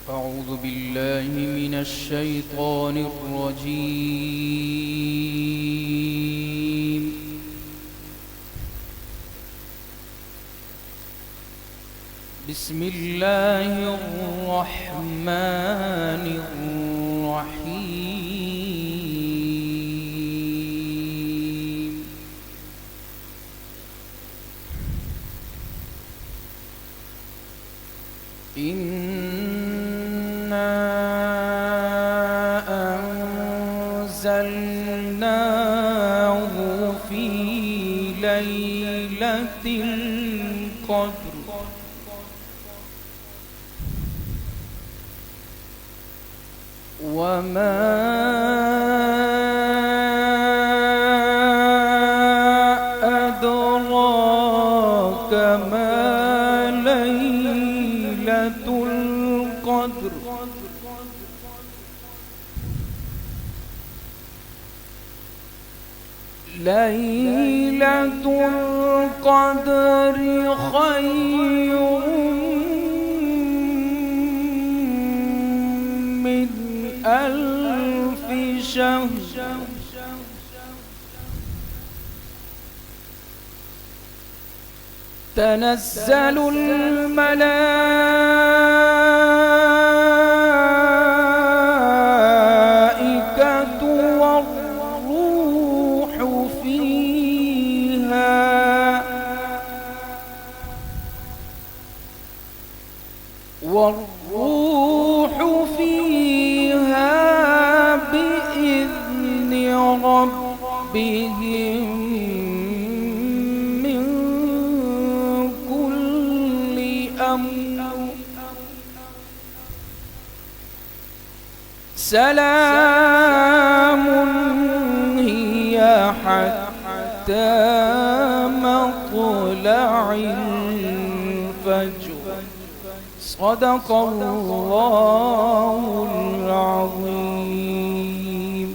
أعوذ بالله من الشيطان الرجيم. بسم الله الرحمن الرحيم. إنا أنزلناه في ليلة القدر وما أدراك ما ليلة القدر ليلة القدر خير من ألف شهر تنزل الملائكة والروح فيها بإذن ربهم من كل أمر سلام هي حتى مطلع الفجر. صدق الله العظيم.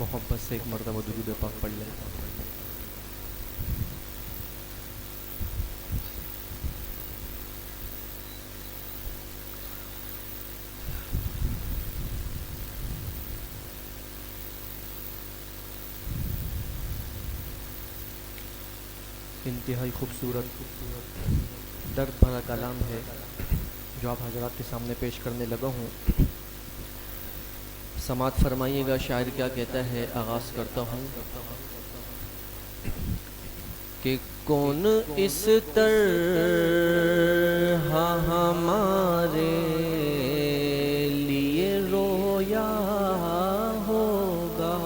محبت سے ایک مرتبہ درود پاک پڑھ لیں. انتہائی خوبصورت درد بھرا کلام ہے جو آپ حضرات کے سامنے پیش کرنے لگا ہوں. سماعت فرمائیے گا شاعر کیا کہتا ہے. آغاز کرتا ہوں کہ کون اس طرح ہمارے لیے رویا ہوگا,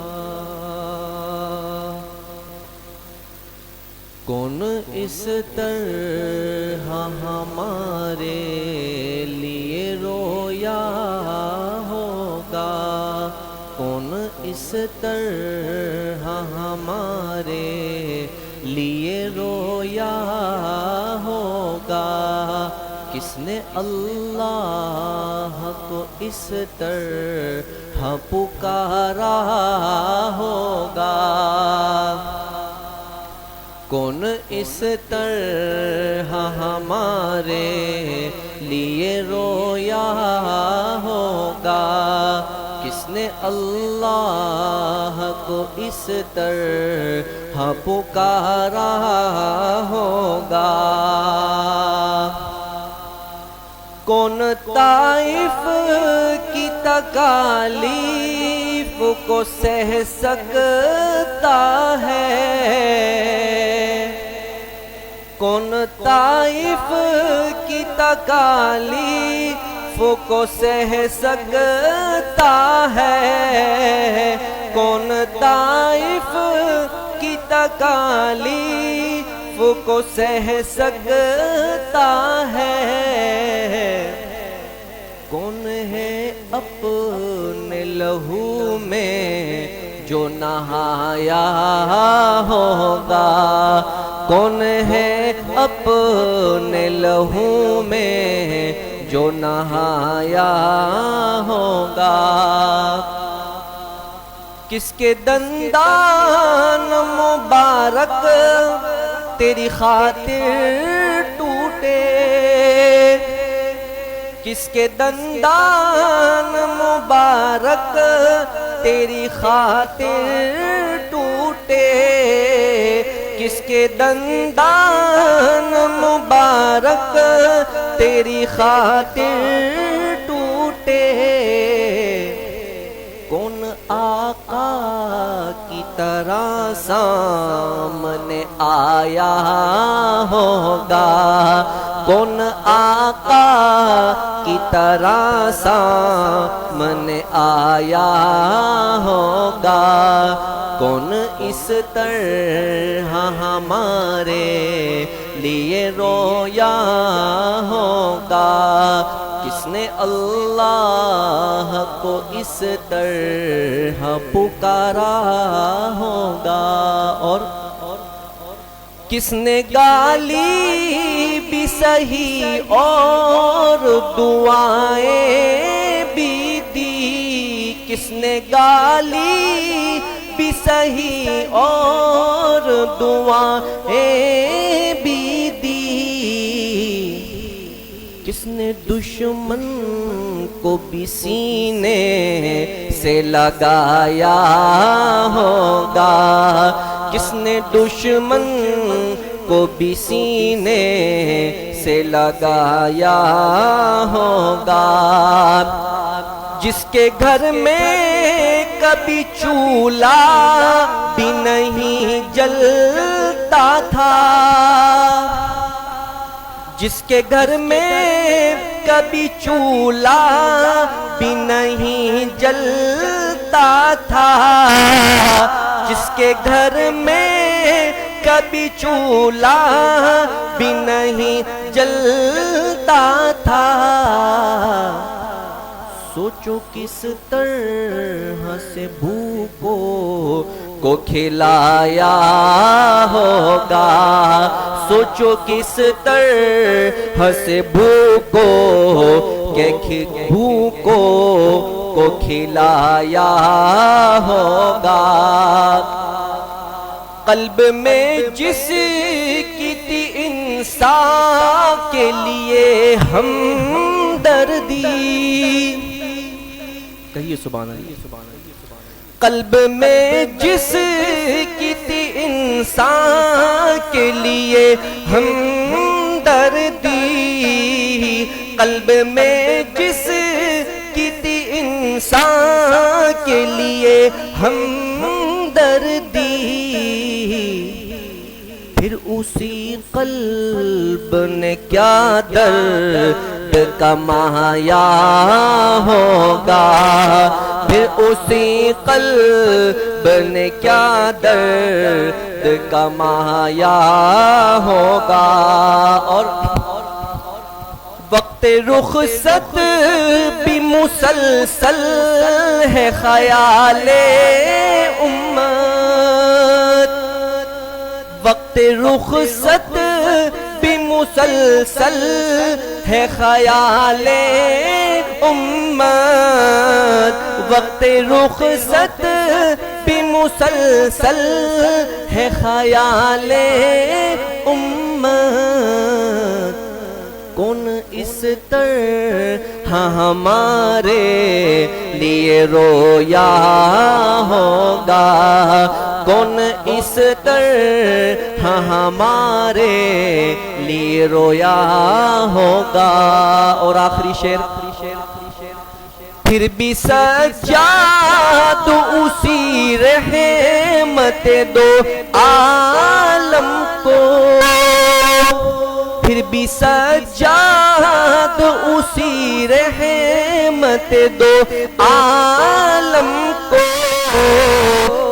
کون اس طرح ہمارے لیے رویا ہوگا, کون اس طرح ہمارے لیے رویا ہوگا, کس نے اللہ کو اس طرح پکارا ہوگا, کون اس طرح ہمارے لیے رویا ہوگا, کس نے اللہ کو اس طرح پکارا ہوگا. کون طائف کی تکالیف کو سہ سکتا ہے, کون طائف کی تکالیف کو سہ سکتا ہے, کون طائف کی تکالیف تکلیف کو سہ سکتا ہے؟ کون ہے اپنے لہو میں جو نہایا ہوگا؟ کون ہے اپنے لہو میں جو نہایا ہوگا؟ کس کے دندان مبارک تیری خاطر ٹوٹے؟ کس کے دندان مبارک تیری خاطر ٹوٹے؟ کس کے دندان مبارک تیری خاطر ٹوٹے؟ کون آقا کی طرح سامنے آیا ہوگا؟ کون آقا کی طرح سامنے آیا ہوگا؟ کون اس طرح ہمارے لیے رویا ہوگا؟ کس نے اللہ کو اس طرح پکارا ہوگا؟ اور کس نے گالی بھی سہی اور دعائیں بھی دی؟ کس نے گالی بھی سہی اور دعائیں بھی دی؟ کس نے دشمن کو بھی سینے سے لگایا ہوگا؟ کس نے دشمن کو بھی سینے سے لگایا ہوگا؟ جس کے گھر میں کبھی چولہا بھی نہیں جلتا تھا، جس کے گھر میں کبھی چولہا بھی نہیں جلتا تھا، جس کے گھر میں کبھی چولہا بھی نہیں جلتا تھا، سوچو کس طرح سے بھوکوں کو کھلایا ہوگا؟ سوچو کس طرح سے بھوکوں کو کھلایا ہوگا؟ قلب میں جس کی تھی انسان کے لیے ہمدردی، کہیے سبحان اللہ۔ قلب میں جس کی تھی انسان کے لیے ہمدردی، قلب میں جس کی تھی انسان کے لیے ہمدردی، پھر اسی قلب نے کیا درد کمایا ہوگا؟ پھر اسی قلب نے کیا درد کمایا ہوگا؟ اور وقت رخصت بھی مسلسل ہے خیال امت، وقت رخصت بھی مسلسل ہے خیال امت، وقت رخصت بھی مسلسل ہے خیال امت، کون اس طرح ہمارے لیے رویا ہوگا؟ کون اس طرح ہمارے لیے رویا ہوگا؟ اور آخری شعر، پھر بھی سجاد اسی رحمت دو عالم کو، پھر بھی سجاد اسی رحمت دو عالم کو،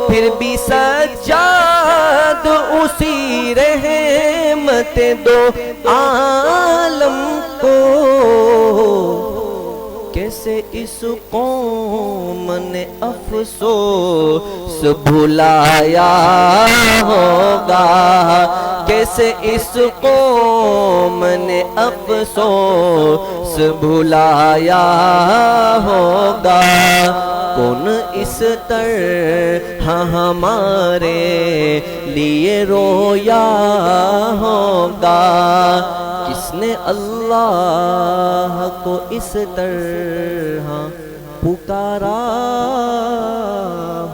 پھر بھی سجاد اسی رحمت نعمت دو عالم کو، کیسے اس قوم نے افسوس بھلایا ہوگا، کیسے اس قوم نے افسوس بھلایا ہوگا، کون اس طرح ہمارے لیے رویا ہوگا، کس نے اللہ کو اس طرح پکارا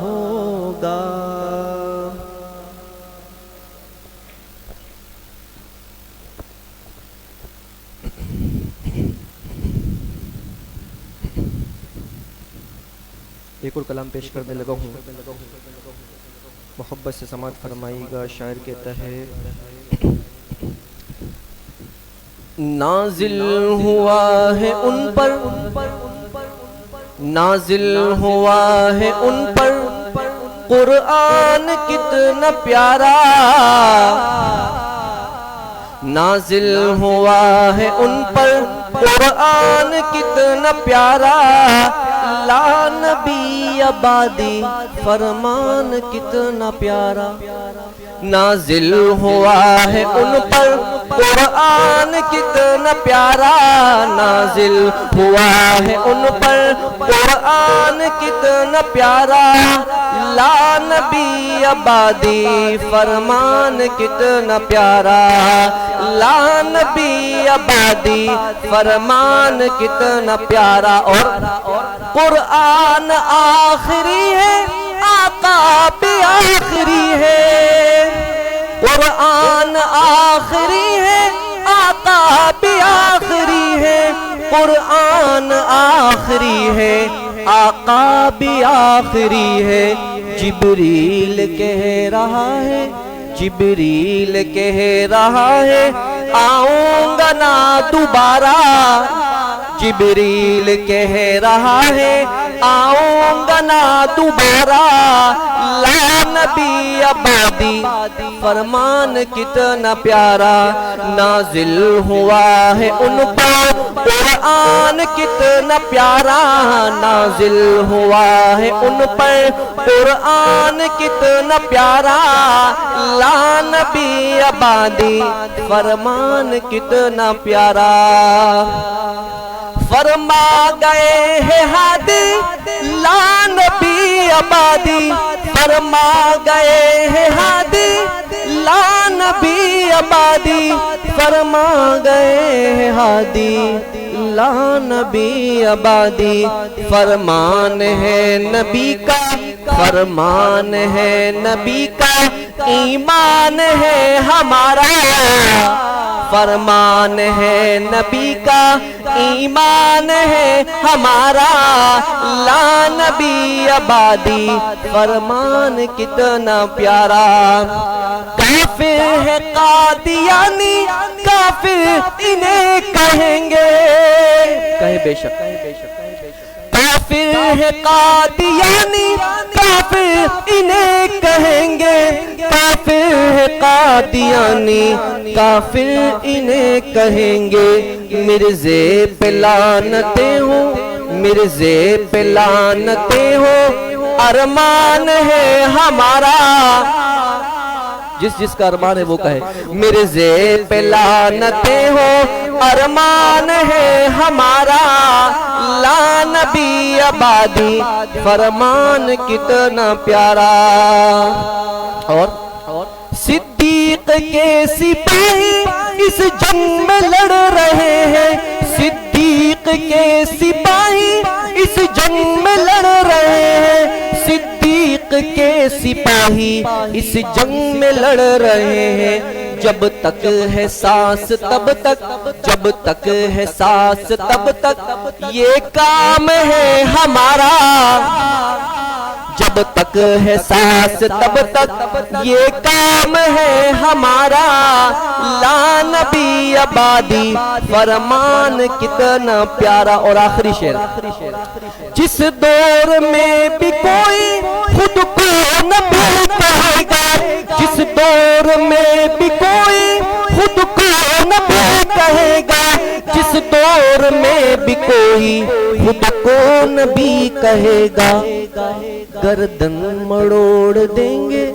ہوگا۔ ایک اور کلام پیش کرنے لگا ہوں، محبت سے سماعت فرمائیے گا۔ شاعر کہتا ہے، نازل ہوا ہے ان پر، نازل ہوا ہے ان پر قرآن کتنا پیارا، نازل ہوا ہے ان پر قرآن کتنا پیارا، لا نبی آبادی فرمان کتنا پیارا، نازل ہوا ہے ان پر قرآن کتنا پیارا، نازل ہوا ہے ان پر قرآن کتنا پیارا، لا نبی آبادی فرمان کتنا پیارا، لا نبی آبادی فرمان کتنا پیارا، اور قرآن آخری ہے آقا بھی آخری ہے، قرآن آخری ہے آقا بھی آخری ہے، قرآن آخری ہے آقا بھی آخری ہے، جبریل کہہ رہا ہے، جبریل کہہ رہا ہے آؤں گا نہ دوبارہ، جبریل کہہ رہا ہے آؤں گا نہ دوبارہ، لا نبی آبادی فرمان کتنا پیارا، نازل ہوا ہے ان پر قرآن کتنا پیارا، نازل ہوا ہے ان پر قرآن کتنا پیارا، لا نبی آبادی فرمان کتنا پیارا، فرما گئے ہیں ہادی لا نبی آبادی، فرما گئے ہیں ہادی لا نبی آبادی، فرما گئے ہیں ہادی لا نبی آبادی، فرمان ہے نبی کا، فرمان ہے نبی کا، ایمان ہے ہمارا، فرمان ہے نبی کا، ایمان ہے ہمارا، لا نبی آبادی فرمان کتنا پیارا، کافر ہے قادیانی کافر انہیں کہیں گے، کہے بے شک کافر ہے قادیانی کافر انہیں کہیں گے، کافر ہے قادیانی کافر انہیں کہیں گے، مرزے پہ لعنتیں ہوں، مرزے پہ لعنتیں ہوں، ارمان ہے ہمارا، جس کا ارمان ہے وہ کہے، مرزے پہ لعنتیں ہوں، ارمان ہے ہمارا، لا نبی آبادی فرمان کتنا پیارا، اور صدیق کے سپاہی اس جنگ میں لڑ رہے ہیں، صدیق کے سپاہی اس جنگ میں لڑ رہے ہیں، صدیق کے سپاہی اس جنگ میں لڑ رہے ہیں، جب تک ہے سانس تب تک، جب تک ہے سانس تب تک یہ کام ہے ہمارا، جب تک ہے سانس تب تک یہ کام ہے ہمارا، لا نبی آبادی فرمان کتنا پیارا، اور آخری شعر، جس دور میں بھی کوئی خود کو نبی کہے گا، جس دور میں بھی کوئی خود دور میں بھی کوئی خود کو نبی کہے گا، گردن مڑوڑ دیں گے،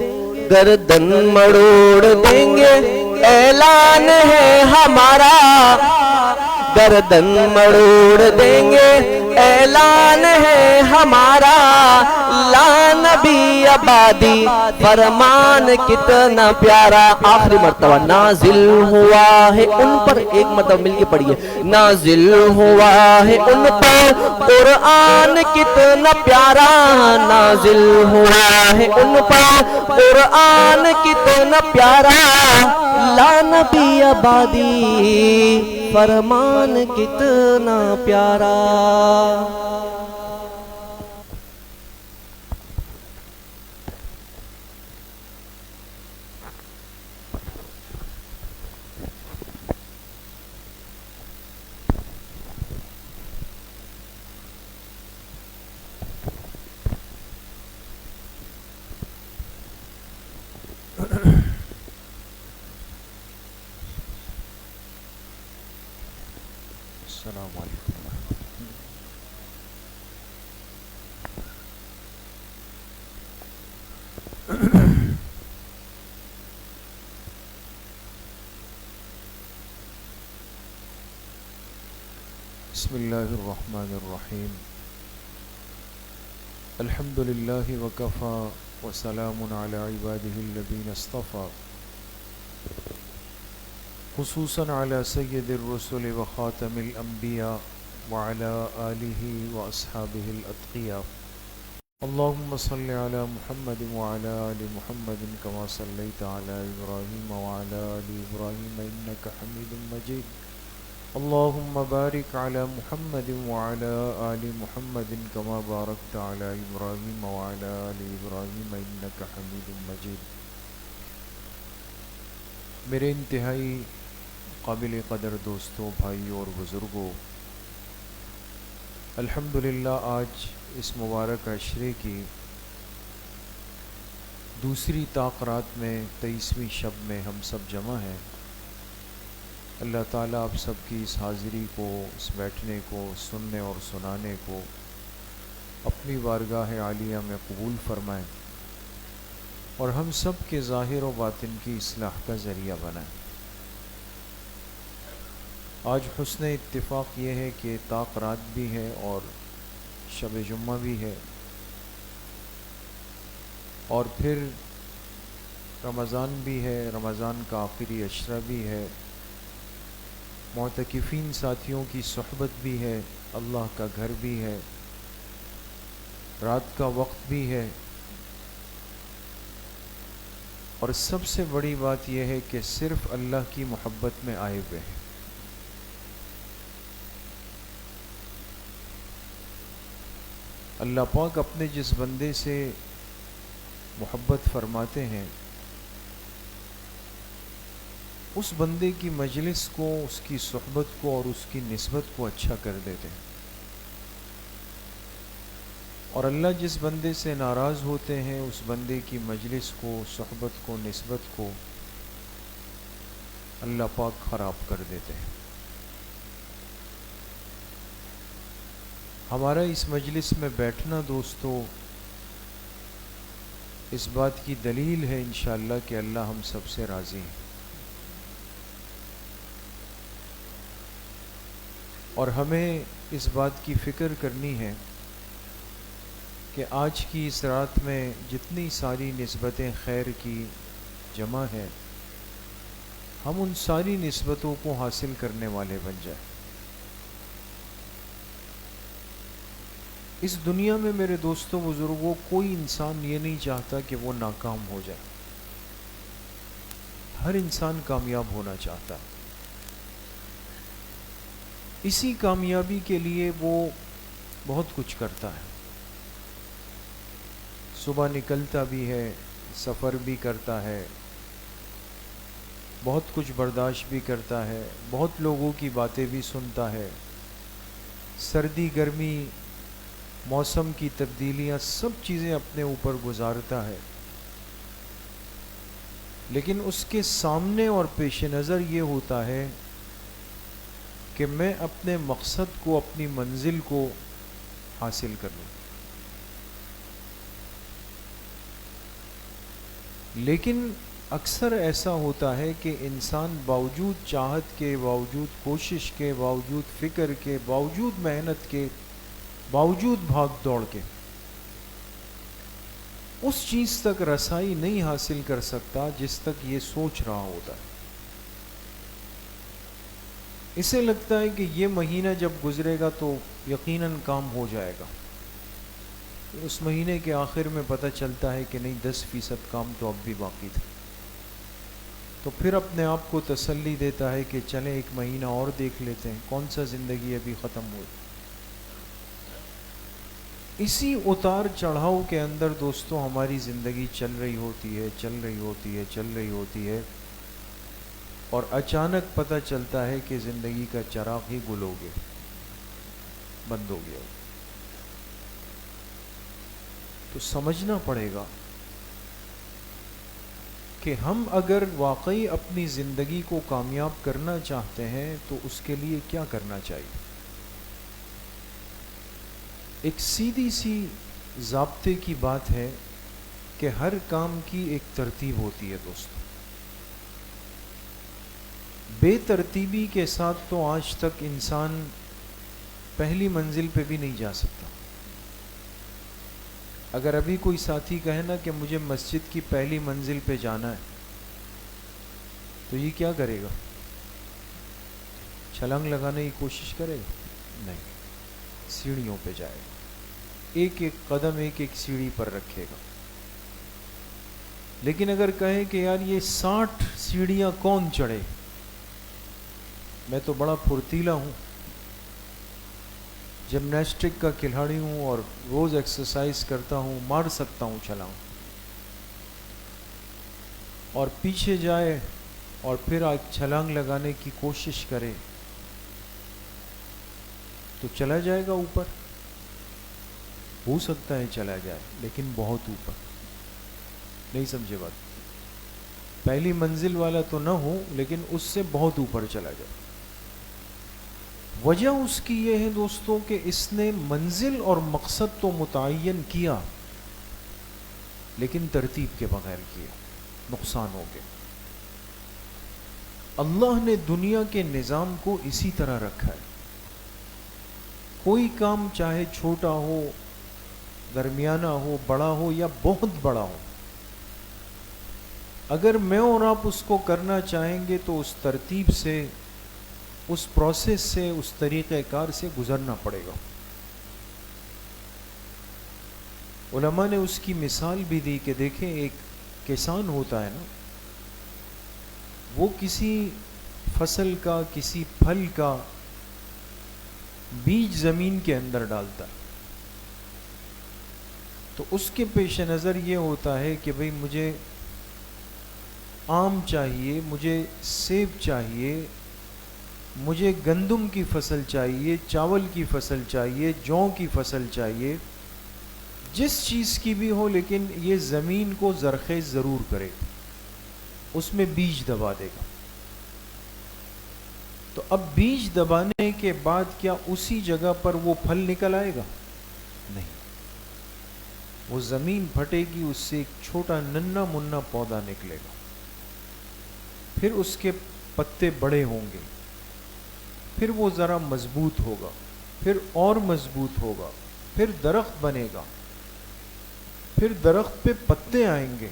گردن مڑوڑ دیں گے، اعلان ہے ہمارا، گردن مڑوڑ دیں گے، اعلان ہے ہمارا، لا نبی آبادی فرمان کتنا پیارا۔ آخری مرتبہ نازل ہوا ہے ان پر، ایک مرتبہ مل کے پڑھیے، نازل ہوا ہے ان پر قرآن کتنا پیارا، نازل ہوا ہے ان پر قرآن کتنا پیارا، لا نبی آبادی فرمان کتنا پیارا۔ السلام علیکم ورحمۃ اللہ۔ بسم اللہ الرحمن الرحیم، الحمد للہ وکفا وسلام علی عبادہ الذین اصطفیٰ، خصوصاً علی سید الرسل وخاتم الانبیاء وعلی آلہ واصحابہ الاتقیاء۔ اللہم صل علی محمد وعلی آل محمد کما صلیت علی ابراہیم وعلی آل ابراہیم انک حمید مجید۔ اللہم بارک علی محمد وعلی آل محمد کما بارکت علی ابراہیم وعلی آل ابراہیم انک حمید مجید۔ میرے انتہائی قابل قدر دوستوں، بھائیوں اور بزرگوں، الحمدللہ آج اس مبارک عشرے کی دوسری طاقرات میں 23ویں شب میں ہم سب جمع ہیں۔ اللہ تعالیٰ آپ سب کی اس حاضری کو، اس بیٹھنے کو، سننے اور سنانے کو اپنی بارگاہ عالیہ میں قبول فرمائیں اور ہم سب کے ظاہر و باطن کی اصلاح کا ذریعہ بنائیں۔ آج حسن اتفاق یہ ہے کہ طاق رات بھی ہے اور شب جمعہ بھی ہے، اور پھر رمضان بھی ہے، رمضان کا آخری عشرہ بھی ہے، معتکفین ساتھیوں کی صحبت بھی ہے، اللہ کا گھر بھی ہے، رات کا وقت بھی ہے، اور سب سے بڑی بات یہ ہے کہ صرف اللہ کی محبت میں آئے ہوئے ہیں۔ اللہ پاک اپنے جس بندے سے محبت فرماتے ہیں اس بندے کی مجلس کو، اس کی صحبت کو اور اس کی نسبت کو اچھا کر دیتے ہیں، اور اللہ جس بندے سے ناراض ہوتے ہیں اس بندے کی مجلس کو، صحبت کو، نسبت کو اللہ پاک خراب کر دیتے ہیں۔ ہمارا اس مجلس میں بیٹھنا دوستو اس بات کی دلیل ہے انشاءاللہ کہ اللہ ہم سب سے راضی ہیں، اور ہمیں اس بات کی فکر کرنی ہے کہ آج کی اس رات میں جتنی ساری نسبتیں خیر کی جمع ہیں، ہم ان ساری نسبتوں کو حاصل کرنے والے بن جائیں۔ اس دنیا میں میرے دوستوں بزرگوں کوئی انسان یہ نہیں چاہتا کہ وہ ناکام ہو جائے، ہر انسان کامیاب ہونا چاہتا ہے۔ اسی کامیابی کے لیے وہ بہت کچھ کرتا ہے، صبح نکلتا بھی ہے، سفر بھی کرتا ہے، بہت کچھ برداشت بھی کرتا ہے، بہت لوگوں کی باتیں بھی سنتا ہے، سردی گرمی موسم کی تبدیلیاں سب چیزیں اپنے اوپر گزارتا ہے، لیکن اس کے سامنے اور پیش نظر یہ ہوتا ہے کہ میں اپنے مقصد کو، اپنی منزل کو حاصل کر لوں. لیکن اکثر ایسا ہوتا ہے کہ انسان باوجود چاہت کے، باوجود کوشش کے، باوجود فکر کے، باوجود محنت کے، باوجود بھاگ دوڑ کے اس چیز تک رسائی نہیں حاصل کر سکتا جس تک یہ سوچ رہا ہوتا ہے. اسے لگتا ہے کہ یہ مہینہ جب گزرے گا تو یقیناً کام ہو جائے گا. اس مہینے کے آخر میں پتہ چلتا ہے کہ نہیں، 10% کام تو اب بھی باقی تھا. تو پھر اپنے آپ کو تسلی دیتا ہے کہ چلیں ایک مہینہ اور دیکھ لیتے ہیں، کون سا زندگی ابھی ختم ہوئی. اسی اتار چڑھاؤ کے اندر دوستوں ہماری زندگی چل رہی ہوتی ہے، چل رہی ہوتی ہے، چل رہی ہوتی ہے، اور اچانک پتہ چلتا ہے کہ زندگی کا چراغ ہی گل ہو گیا، بند ہو گیا. تو سمجھنا پڑے گا کہ ہم اگر واقعی اپنی زندگی کو کامیاب کرنا چاہتے ہیں تو اس کے لیے کیا کرنا چاہیے. ایک سیدھی سی ضابطے کی بات ہے کہ ہر کام کی ایک ترتیب ہوتی ہے دوستو. بے ترتیبی کے ساتھ تو آج تک انسان پہلی منزل پہ بھی نہیں جا سکتا. اگر ابھی کوئی ساتھی کہے نا کہ مجھے مسجد کی پہلی منزل پہ جانا ہے تو یہ کیا کرے گا؟ چھلانگ لگانے کی کوشش کرے گا؟ نہیں، سیڑھیوں پہ جائے گا، ایک ایک قدم ایک ایک سیڑھی پر رکھے گا. لیکن اگر کہے کہ یار یہ 60 سیڑھیاں کون چڑھے، میں تو بڑا پھرتیلا ہوں، جمناسٹک کا کھلاڑی ہوں اور روز ایکسرسائز کرتا ہوں، مار سکتا ہوں چھلانگ، اور پیچھے جائے اور پھر چھلانگ لگانے کی کوشش کرے تو چلا جائے گا اوپر. ہو سکتا ہے چلا جائے لیکن بہت اوپر. نہیں سمجھے بات؟ پہلی منزل والا تو نہ ہو لیکن اس سے بہت اوپر چلا جائے. وجہ اس کی یہ ہے دوستوں کہ اس نے منزل اور مقصد تو متعین کیا لیکن ترتیب کے بغیر کیا، نقصان ہو گیا. اللہ نے دنیا کے نظام کو اسی طرح رکھا ہے. کوئی کام چاہے چھوٹا ہو، درمیانہ ہو، بڑا ہو یا بہت بڑا ہو، اگر میں اور آپ اس کو کرنا چاہیں گے تو اس ترتیب سے، اس پروسیس سے، اس طریقہ کار سے گزرنا پڑے گا. علماء نے اس کی مثال بھی دی کہ دیکھیں ایک کسان ہوتا ہے نا، وہ کسی فصل کا، کسی پھل کا بیج زمین کے اندر ڈالتا ہے تو اس کے پیش نظر یہ ہوتا ہے کہ بھئی مجھے آم چاہیے، مجھے سیب چاہیے، مجھے گندم کی فصل چاہیے، چاول کی فصل چاہیے، جوں کی فصل چاہیے، جس چیز کی بھی ہو لیکن یہ زمین کو زرخیز ضرور کرے، اس میں بیج دبا دے گا. تو اب بیج دبانے کے بعد کیا اسی جگہ پر وہ پھل نکل آئے گا؟ نہیں، وہ زمین پھٹے گی، اس سے ایک چھوٹا ننھا منا پودا نکلے گا، پھر اس کے پتے بڑے ہوں گے، پھر وہ ذرا مضبوط ہوگا، پھر اور مضبوط ہوگا، پھر درخت بنے گا، پھر درخت پہ پتے آئیں گے،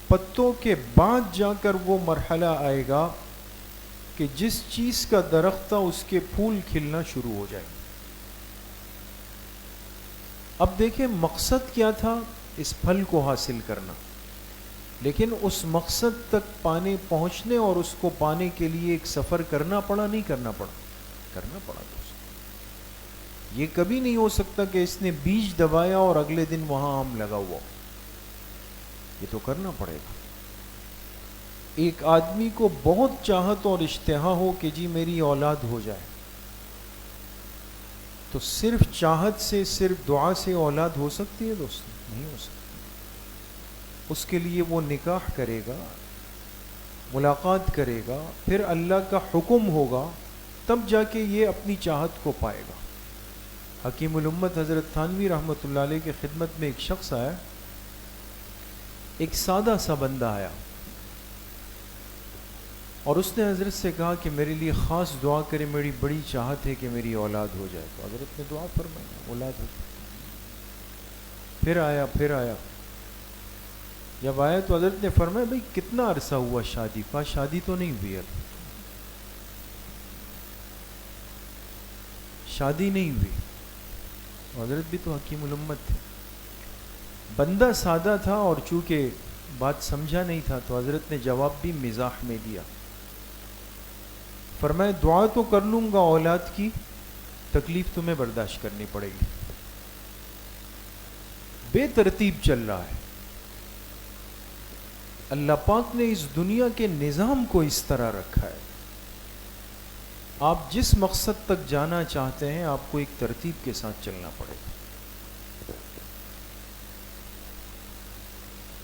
پتوں کے بعد جا کر وہ مرحلہ آئے گا کہ جس چیز کا درخت تھا اس کے پھول کھلنا شروع ہو جائے. اب دیکھیں مقصد کیا تھا؟ اس پھل کو حاصل کرنا، لیکن اس مقصد تک پہنچنے اور اس کو پانے کے لیے ایک سفر کرنا پڑا، نہیں کرنا پڑا؟ کرنا پڑا دوست. یہ کبھی نہیں ہو سکتا کہ اس نے بیج دبایا اور اگلے دن وہاں آم لگا ہوا. یہ تو کرنا پڑے گا. ایک آدمی کو بہت چاہت اور اشتہا ہو کہ جی میری اولاد ہو جائے، تو صرف چاہت سے، صرف دعا سے اولاد ہو سکتی ہے دوست؟ نہیں ہو سکتی. اس کے لیے وہ نکاح کرے گا، ملاقات کرے گا، پھر اللہ کا حکم ہوگا تب جا کے یہ اپنی چاہت کو پائے گا۔ حکیم الامت حضرت تھانوی رحمۃ اللہ علیہ کی خدمت میں ایک شخص آیا، ایک سادہ سا بندہ آیا اور اس نے حضرت سے کہا کہ میرے لیے خاص دعا کرے، میری بڑی چاہت ہے کہ میری اولاد ہو جائے۔ تو حضرت نے دعا فرمائی، اولاد ہو جائے۔ پھر آیا جب آیا تو حضرت نے فرمایا بھئی کتنا عرصہ ہوا شادی؟ کہا شادی تو نہیں ہوئی ابھی، شادی نہیں ہوئی۔ حضرت بھی تو حکیم الامت تھے، بندہ سادہ تھا اور چونکہ بات سمجھا نہیں تھا تو حضرت نے جواب بھی مزاح میں دیا، فرمایا دعا تو کر لوں گا اولاد کی، تکلیف تمہیں برداشت کرنی پڑے گی۔ بے ترتیب چل رہا ہے۔ اللہ پاک نے اس دنیا کے نظام کو اس طرح رکھا ہے، آپ جس مقصد تک جانا چاہتے ہیں آپ کو ایک ترتیب کے ساتھ چلنا پڑے گا۔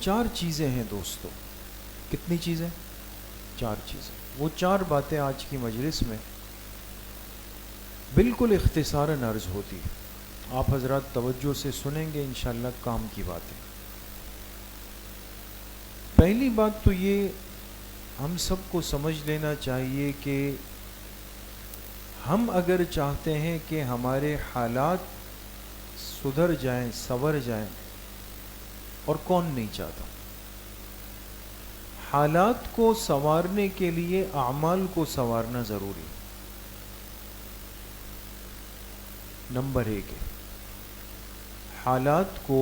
4 چیزیں ہیں دوستو۔ کتنی چیزیں؟ 4 چیزیں۔ وہ 4 باتیں آج کی مجلس میں بالکل اختصاراً عرض ہوتی ہے، آپ حضرات توجہ سے سنیں گے، انشاءاللہ کام کی باتیں۔ پہلی بات تو یہ ہم سب کو سمجھ لینا چاہیے کہ ہم اگر چاہتے ہیں کہ ہمارے حالات سدھر جائیں، سنور جائیں، اور کون نہیں چاہتا، حالات کو سنوارنے کے لیے اعمال کو سنوارنا ضروری ہے۔ نمبر 1 ہے، حالات کو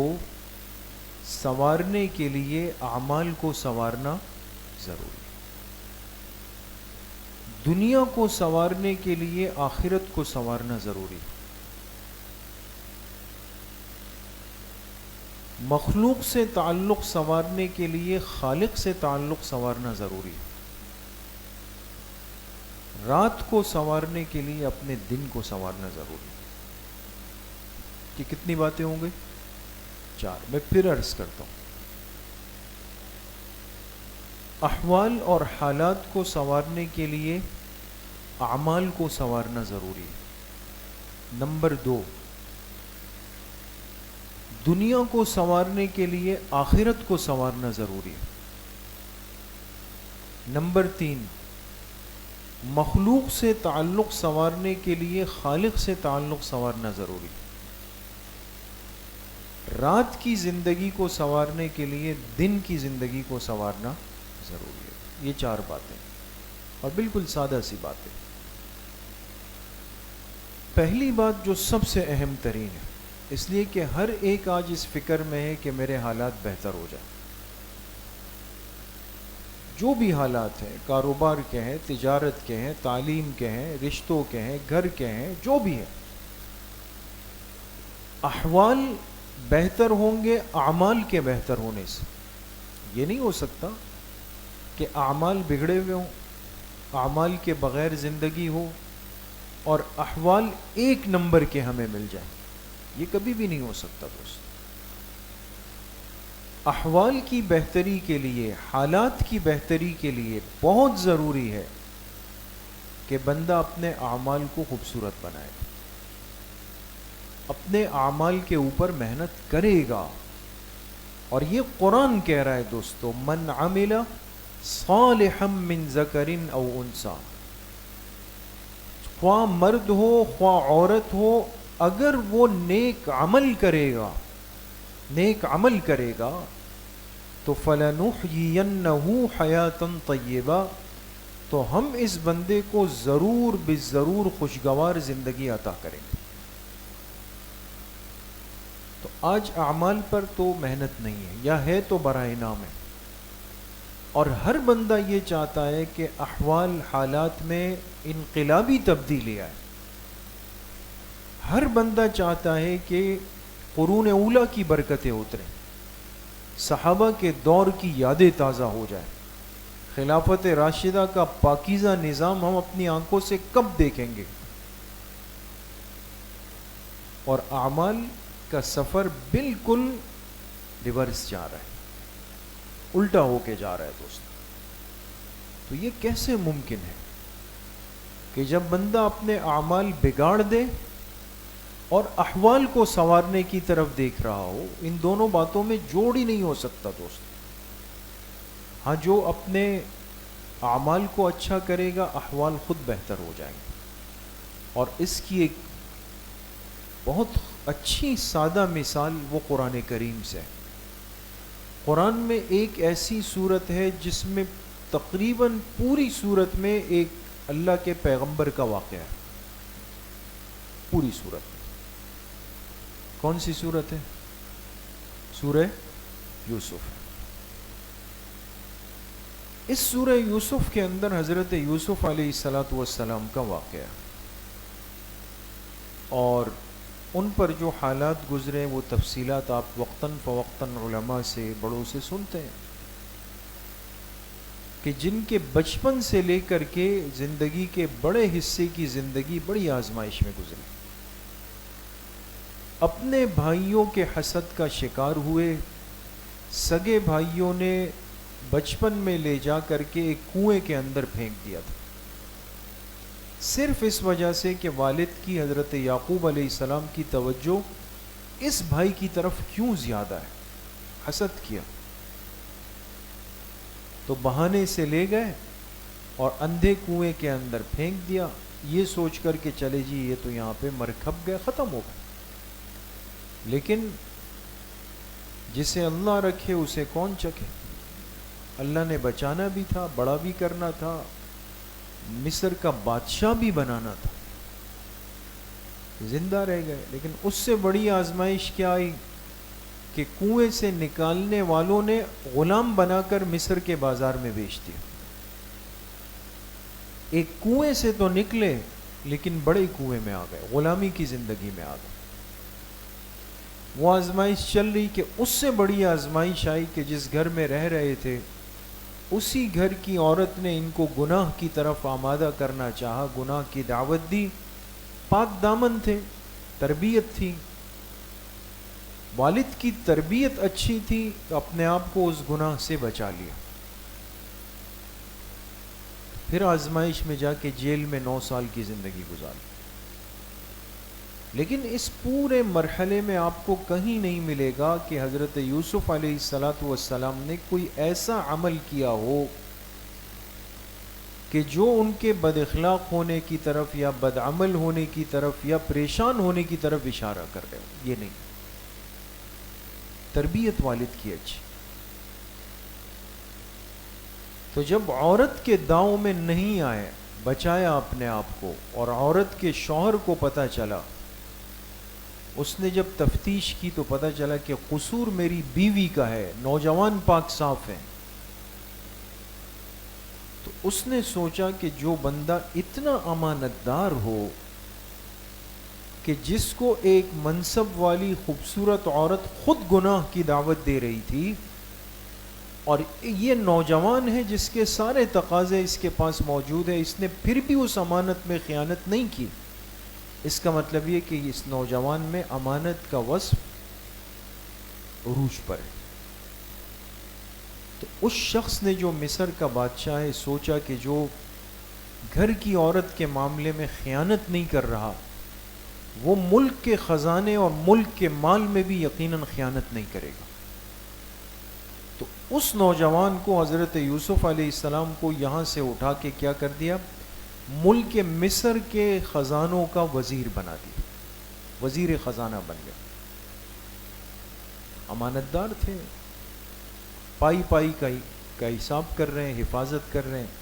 سنوارنے کے لیے اعمال کو سنوارنا ضروری ہے۔ دنیا کو سنوارنے کے لیے آخرت کو سنوارنا ضروری ہے۔ مخلوق سے تعلق سنوارنے کے لیے خالق سے تعلق سنوارنا ضروری ہے۔ رات کو سنوارنے کے لیے اپنے دن کو سنوارنا ضروری ہے۔ کہ کتنی باتیں ہوں گی؟ 4۔ میں پھر عرض کرتا ہوں، احوال اور حالات کو سنوارنے کے لیے اعمال کو سنوارنا ضروری ہے۔ نمبر 2، دنیا کو سنوارنے کے لیے آخرت کو سنوارنا ضروری ہے۔ نمبر 3، مخلوق سے تعلق سنوارنے کے لیے خالق سے تعلق سنوارنا ضروری ہے۔ رات کی زندگی کو سنوارنے کے لیے دن کی زندگی کو سنوارنا ضروری ہے۔ یہ 4 باتیں اور بالکل سادہ سی باتیں۔ پہلی بات جو سب سے اہم ترین ہے، اس لیے کہ ہر ایک آج اس فکر میں ہے کہ میرے حالات بہتر ہو جائیں۔ جو بھی حالات ہیں، کاروبار کے ہیں، تجارت کے ہیں، تعلیم کے ہیں، رشتوں کے ہیں، گھر کے ہیں، جو بھی ہے، احوال بہتر ہوں گے اعمال کے بہتر ہونے سے۔ یہ نہیں ہو سکتا کہ اعمال بگڑے ہوئے ہوں، اعمال کے بغیر زندگی ہو اور احوال 1 نمبر کے ہمیں مل جائیں، یہ کبھی بھی نہیں ہو سکتا دوست۔ احوال کی بہتری کے لیے، حالات کی بہتری کے لیے بہت ضروری ہے کہ بندہ اپنے اعمال کو خوبصورت بنائے، اپنے اعمال کے اوپر محنت کرے گا۔ اور یہ قرآن کہہ رہا ہے دوستو، من عمل صالحا من ذکر او انثی، خواہ مرد ہو خواہ عورت ہو، اگر وہ نیک عمل کرے گا تو فَلَنُحْيِيَنَّهُ حَيَاةً طَيِّبَةً، تو ہم اس بندے کو ضرور بالضرور خوشگوار زندگی عطا کریں گے۔ تو آج اعمال پر تو محنت نہیں ہے، یا ہے تو برائے نام ہے، اور ہر بندہ یہ چاہتا ہے کہ احوال حالات میں انقلابی تبدیلی آئے۔ ہر بندہ چاہتا ہے کہ قرون اولیٰ کی برکتیں اتریں، صحابہ کے دور کی یادیں تازہ ہو جائیں، خلافت راشدہ کا پاکیزہ نظام ہم اپنی آنکھوں سے کب دیکھیں گے؟ اور اعمال کا سفر بالکل ریورس جا رہا ہے، الٹا ہو کے جا رہا ہے دوست۔ تو یہ کیسے ممکن ہے کہ جب بندہ اپنے اعمال بگاڑ دے اور احوال کو سنوارنے کی طرف دیکھ رہا ہو، ان دونوں باتوں میں جوڑ ہی نہیں ہو سکتا دوست. ہاں جو اپنے اعمال کو اچھا کرے گا احوال خود بہتر ہو جائیں گے. اور اس کی ایک بہت اچھی سادہ مثال وہ قرآن کریم سے ہے. قرآن میں ایک ایسی صورت ہے جس میں تقریباً پوری صورت میں ایک اللہ کے پیغمبر کا واقعہ ہے. پوری صورت میں کون سی صورت ہے؟ سورہ یوسف. اس سورہ یوسف کے اندر حضرت یوسف علیہ السلام کا واقعہ ہے، اور ان پر جو حالات گزرے وہ تفصیلات آپ وقتاً فوقتاً علماء سے بڑوں سے سنتے ہیں کہ جن کے بچپن سے لے کر کے زندگی کے بڑے حصے کی زندگی بڑی آزمائش میں گزری. اپنے بھائیوں کے حسد کا شکار ہوئے. سگے بھائیوں نے بچپن میں لے جا کر کے ایک کنویں کے اندر پھینک دیا تھا، صرف اس وجہ سے کہ والد کی حضرت یعقوب علیہ السلام کی توجہ اس بھائی کی طرف کیوں زیادہ ہے. حسد کیا تو بہانے سے لے گئے اور اندھے کنویں کے اندر پھینک دیا، یہ سوچ کر کے چلے جی یہ تو یہاں پہ مر کھپ گئے، ختم ہو گئے. لیکن جسے اللہ رکھے اسے کون چکھے. اللہ نے بچانا بھی تھا، بڑا بھی کرنا تھا، مصر کا بادشاہ بھی بنانا تھا. زندہ رہ گئے، لیکن اس سے بڑی آزمائش کیا آئی کہ کنویں سے نکالنے والوں نے غلام بنا کر مصر کے بازار میں بیچ دیا. ایک کنویں سے تو نکلے لیکن بڑے کنویں میں آ گئے، غلامی کی زندگی میں آ گئے. وہ آزمائش چل رہی کہ اس سے بڑی آزمائش آئی کہ جس گھر میں رہ رہے تھے اسی گھر کی عورت نے ان کو گناہ کی طرف آمادہ کرنا چاہا، گناہ کی دعوت دی. پاک دامن تھے، تربیت تھی، والد کی تربیت اچھی تھی تو اپنے آپ کو اس گناہ سے بچا لیا. پھر آزمائش میں جا کے جیل میں 9 سال کی زندگی گزاری. لیکن اس پورے مرحلے میں آپ کو کہیں نہیں ملے گا کہ حضرت یوسف علیہ السلام نے کوئی ایسا عمل کیا ہو کہ جو ان کے بد اخلاق ہونے کی طرف یا بدعمل ہونے کی طرف یا پریشان ہونے کی طرف اشارہ کر رہے ہو. یہ نہیں، تربیت والد کی اچھی. تو جب عورت کے داؤں میں نہیں آئے، بچایا اپنے آپ کو، اور عورت کے شوہر کو پتہ چلا، اس نے جب تفتیش کی تو پتہ چلا کہ قصور میری بیوی کا ہے، نوجوان پاک صاف ہیں. تو اس نے سوچا کہ جو بندہ اتنا امانت دار ہو کہ جس کو ایک منصب والی خوبصورت عورت خود گناہ کی دعوت دے رہی تھی، اور یہ نوجوان ہے جس کے سارے تقاضے اس کے پاس موجود ہیں، اس نے پھر بھی اس امانت میں خیانت نہیں کی، اس کا مطلب یہ کہ اس نوجوان میں امانت کا وصف عروج پر ہے. تو اس شخص نے جو مصر کا بادشاہ ہے سوچا کہ جو گھر کی عورت کے معاملے میں خیانت نہیں کر رہا وہ ملک کے خزانے اور ملک کے مال میں بھی یقیناً خیانت نہیں کرے گا. تو اس نوجوان کو حضرت یوسف علیہ السلام کو یہاں سے اٹھا کے کیا کر دیا، ملک مصر کے خزانوں کا وزیر بنا دیا، وزیر خزانہ بن گیا. امانت دار تھے، پائی پائی کا حساب کر رہے ہیں، حفاظت کر رہے ہیں.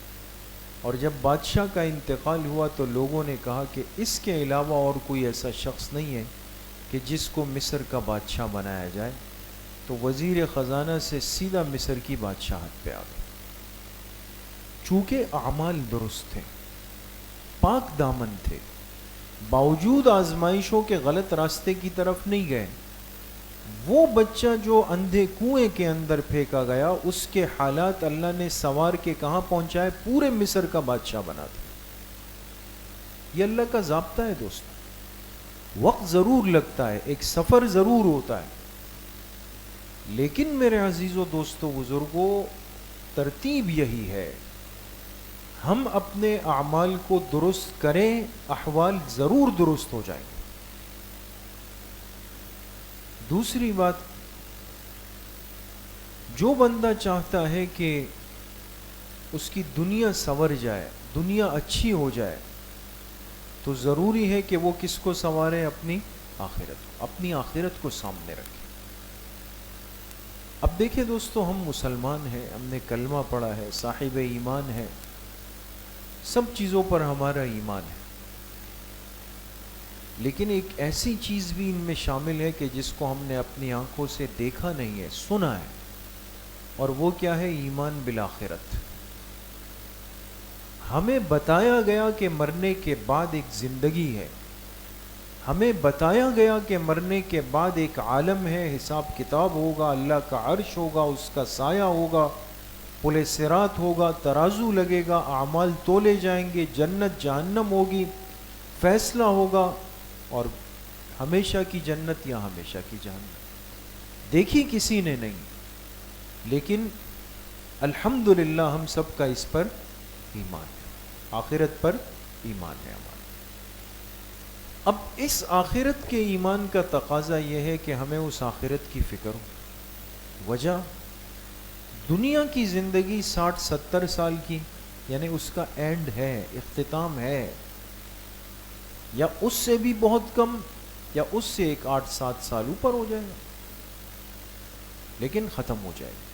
اور جب بادشاہ کا انتقال ہوا تو لوگوں نے کہا کہ اس کے علاوہ اور کوئی ایسا شخص نہیں ہے کہ جس کو مصر کا بادشاہ بنایا جائے. تو وزیر خزانہ سے سیدھا مصر کی بادشاہت پہ آ گئے. چونکہ اعمال درست تھے، پاک دامن تھے، باوجود آزمائشوں کے غلط راستے کی طرف نہیں گئے. وہ بچہ جو اندھے کنویں کے اندر پھینکا گیا اس کے حالات اللہ نے سنوار کے کہاں پہنچائے، پورے مصر کا بادشاہ بنا دیا. یہ اللہ کا ضابطہ ہے دوست. وقت ضرور لگتا ہے، ایک سفر ضرور ہوتا ہے، لیکن میرے عزیزو دوستو بزرگو ترتیب یہی ہے ہم اپنے اعمال کو درست کریں، احوال ضرور درست ہو جائیں گے۔ دوسری بات، جو بندہ چاہتا ہے کہ اس کی دنیا سنور جائے، دنیا اچھی ہو جائے، تو ضروری ہے کہ وہ کس کو سنوارے؟ اپنی آخرت کو، اپنی آخرت کو سامنے رکھے۔ اب دیکھیں دوستو، ہم مسلمان ہیں، ہم نے کلمہ پڑھا ہے، صاحب ایمان ہے، سب چیزوں پر ہمارا ایمان ہے، لیکن ایک ایسی چیز بھی ان میں شامل ہے کہ جس کو ہم نے اپنی آنکھوں سے دیکھا نہیں ہے، سنا ہے، اور وہ کیا ہے؟ ایمان بالآخرت۔ ہمیں بتایا گیا کہ مرنے کے بعد ایک زندگی ہے، ہمیں بتایا گیا کہ مرنے کے بعد ایک عالم ہے، حساب کتاب ہوگا، اللہ کا عرش ہوگا، اس کا سایہ ہوگا، پل صراط ہوگا، ترازو لگے گا، اعمال تولے جائیں گے، جنت جہنم ہوگی، فیصلہ ہوگا، اور ہمیشہ کی جنت یا ہمیشہ کی جہنم دیکھی کسی نے نہیں، لیکن الحمدللہ ہم سب کا اس پر ایمان ہے، آخرت پر ایمان ہے ہمارا۔ اب اس آخرت کے ایمان کا تقاضا یہ ہے کہ ہمیں اس آخرت کی فکر ہو۔ وجہ، دنیا کی زندگی 60-70 سال کی، یعنی اس کا اینڈ ہے، اختتام ہے، یا اس سے بھی بہت کم، یا اس سے ایک 8-7 سال اوپر ہو جائے گا، لیکن ختم ہو جائے گا۔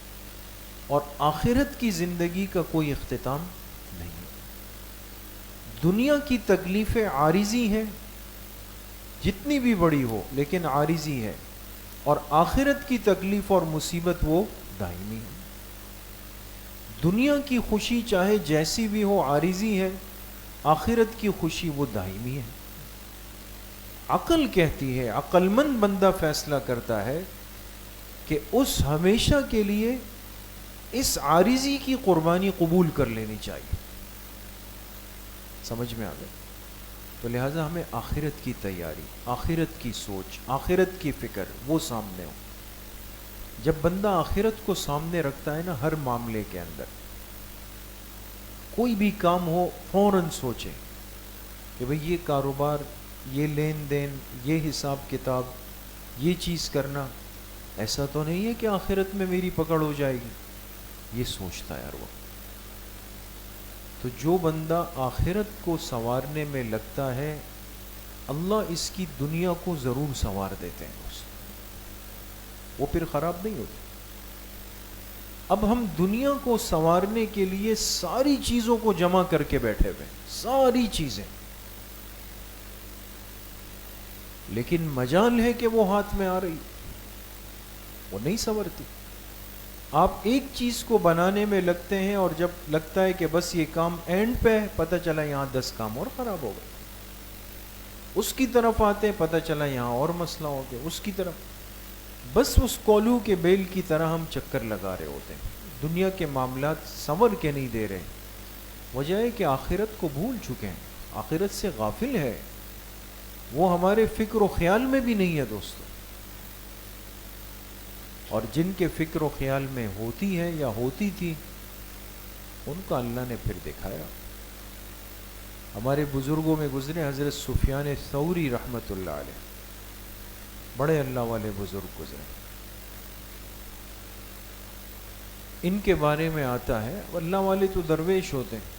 اور آخرت کی زندگی کا کوئی اختتام نہیں ہے۔ دنیا کی تکلیفیں عارضی ہیں، جتنی بھی بڑی ہو، لیکن عارضی ہے، اور آخرت کی تکلیف اور مصیبت وہ دائمی ہے۔ دنیا کی خوشی چاہے جیسی بھی ہو عارضی ہے، آخرت کی خوشی وہ دائمی ہے۔ عقل کہتی ہے، عقل مند بندہ فیصلہ کرتا ہے کہ اس ہمیشہ کے لیے اس عارضی کی قربانی قبول کر لینی چاہیے۔ سمجھ میں آ گیا؟ تو لہٰذا ہمیں آخرت کی تیاری، آخرت کی سوچ، آخرت کی فکر وہ سامنے ہو۔ جب بندہ آخرت کو سامنے رکھتا ہے نا، ہر معاملے کے اندر کوئی بھی کام ہو فوراً سوچے کہ بھئی یہ کاروبار، یہ لین دین، یہ حساب کتاب، یہ چیز کرنا، ایسا تو نہیں ہے کہ آخرت میں میری پکڑ ہو جائے گی، یہ سوچتا ہے ہر وقت۔ تو جو بندہ آخرت کو سنوارنے میں لگتا ہے، اللہ اس کی دنیا کو ضرور سنوار دیتے ہیں، وہ پھر خراب نہیں ہوتی۔ اب ہم دنیا کو سنوارنے کے لیے ساری چیزوں کو جمع کر کے بیٹھے ہوئے، ساری چیزیں، لیکن مجال ہے کہ وہ ہاتھ میں آ رہی، وہ نہیں سنورتی۔ آپ ایک چیز کو بنانے میں لگتے ہیں، اور جب لگتا ہے کہ بس یہ کام اینڈ پہ ہے، پتہ چلا یہاں 10 کام اور خراب ہو گئے۔ اس کی طرف آتے، پتہ چلا یہاں اور مسئلہ ہو گیا، اس کی طرف، بس اس کولو کے بیل کی طرح ہم چکر لگا رہے ہوتے ہیں، دنیا کے معاملات سنور کے نہیں دے رہے۔ وجہ ہے کہ آخرت کو بھول چکے ہیں، آخرت سے غافل ہے، وہ ہمارے فکر و خیال میں بھی نہیں ہے دوستو۔ اور جن کے فکر و خیال میں ہوتی ہے یا ہوتی تھی، ان کا اللہ نے پھر دکھایا۔ ہمارے بزرگوں میں گزرے حضرت سفیان ثوری رحمۃ اللہ علیہ، بڑے اللہ والے بزرگ گزرے۔ ان کے بارے میں آتا ہے، اللہ والے تو درویش ہوتے ہیں،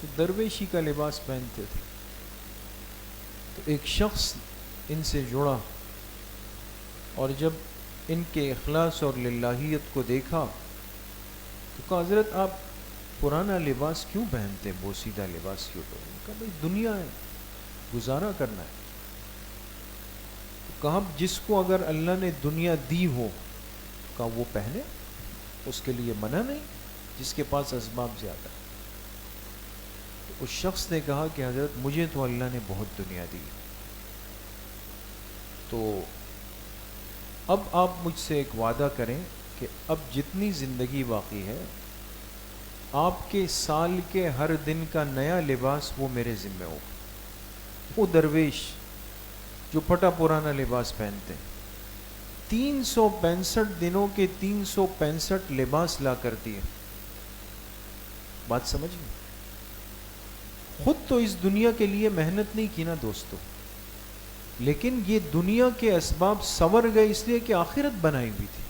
تو درویشی کا لباس پہنتے تھے۔ تو ایک شخص ان سے جڑا، اور جب ان کے اخلاص اور للہیت کو دیکھا تو کہا حضرت آپ پرانا لباس کیوں پہنتے، بوسیدہ لباس کیوں پہنتے؟ کہا بھئی دنیا ہے، گزارا کرنا ہے۔ کہا جس کو اگر اللہ نے دنیا دی ہو، کہا وہ پہنے، اس کے لیے منع نہیں، جس کے پاس اسباب زیادہ ہے۔ تو اس شخص نے کہا کہ حضرت مجھے تو اللہ نے بہت دنیا دی، تو اب آپ مجھ سے ایک وعدہ کریں کہ اب جتنی زندگی باقی ہے، آپ کے سال کے ہر دن کا نیا لباس وہ میرے ذمہ ہو۔ وہ درویش جو پھٹا پرانا لباس پہنتے ہیں، 365 دنوں کے 365 لباس لا کر دیے، بات سمجھ گئے؟ خود تو اس دنیا کے لیے محنت نہیں کی نا دوستو، لیکن یہ دنیا کے اسباب سنور گئے اس لیے کہ آخرت بنائی ہوئی تھی.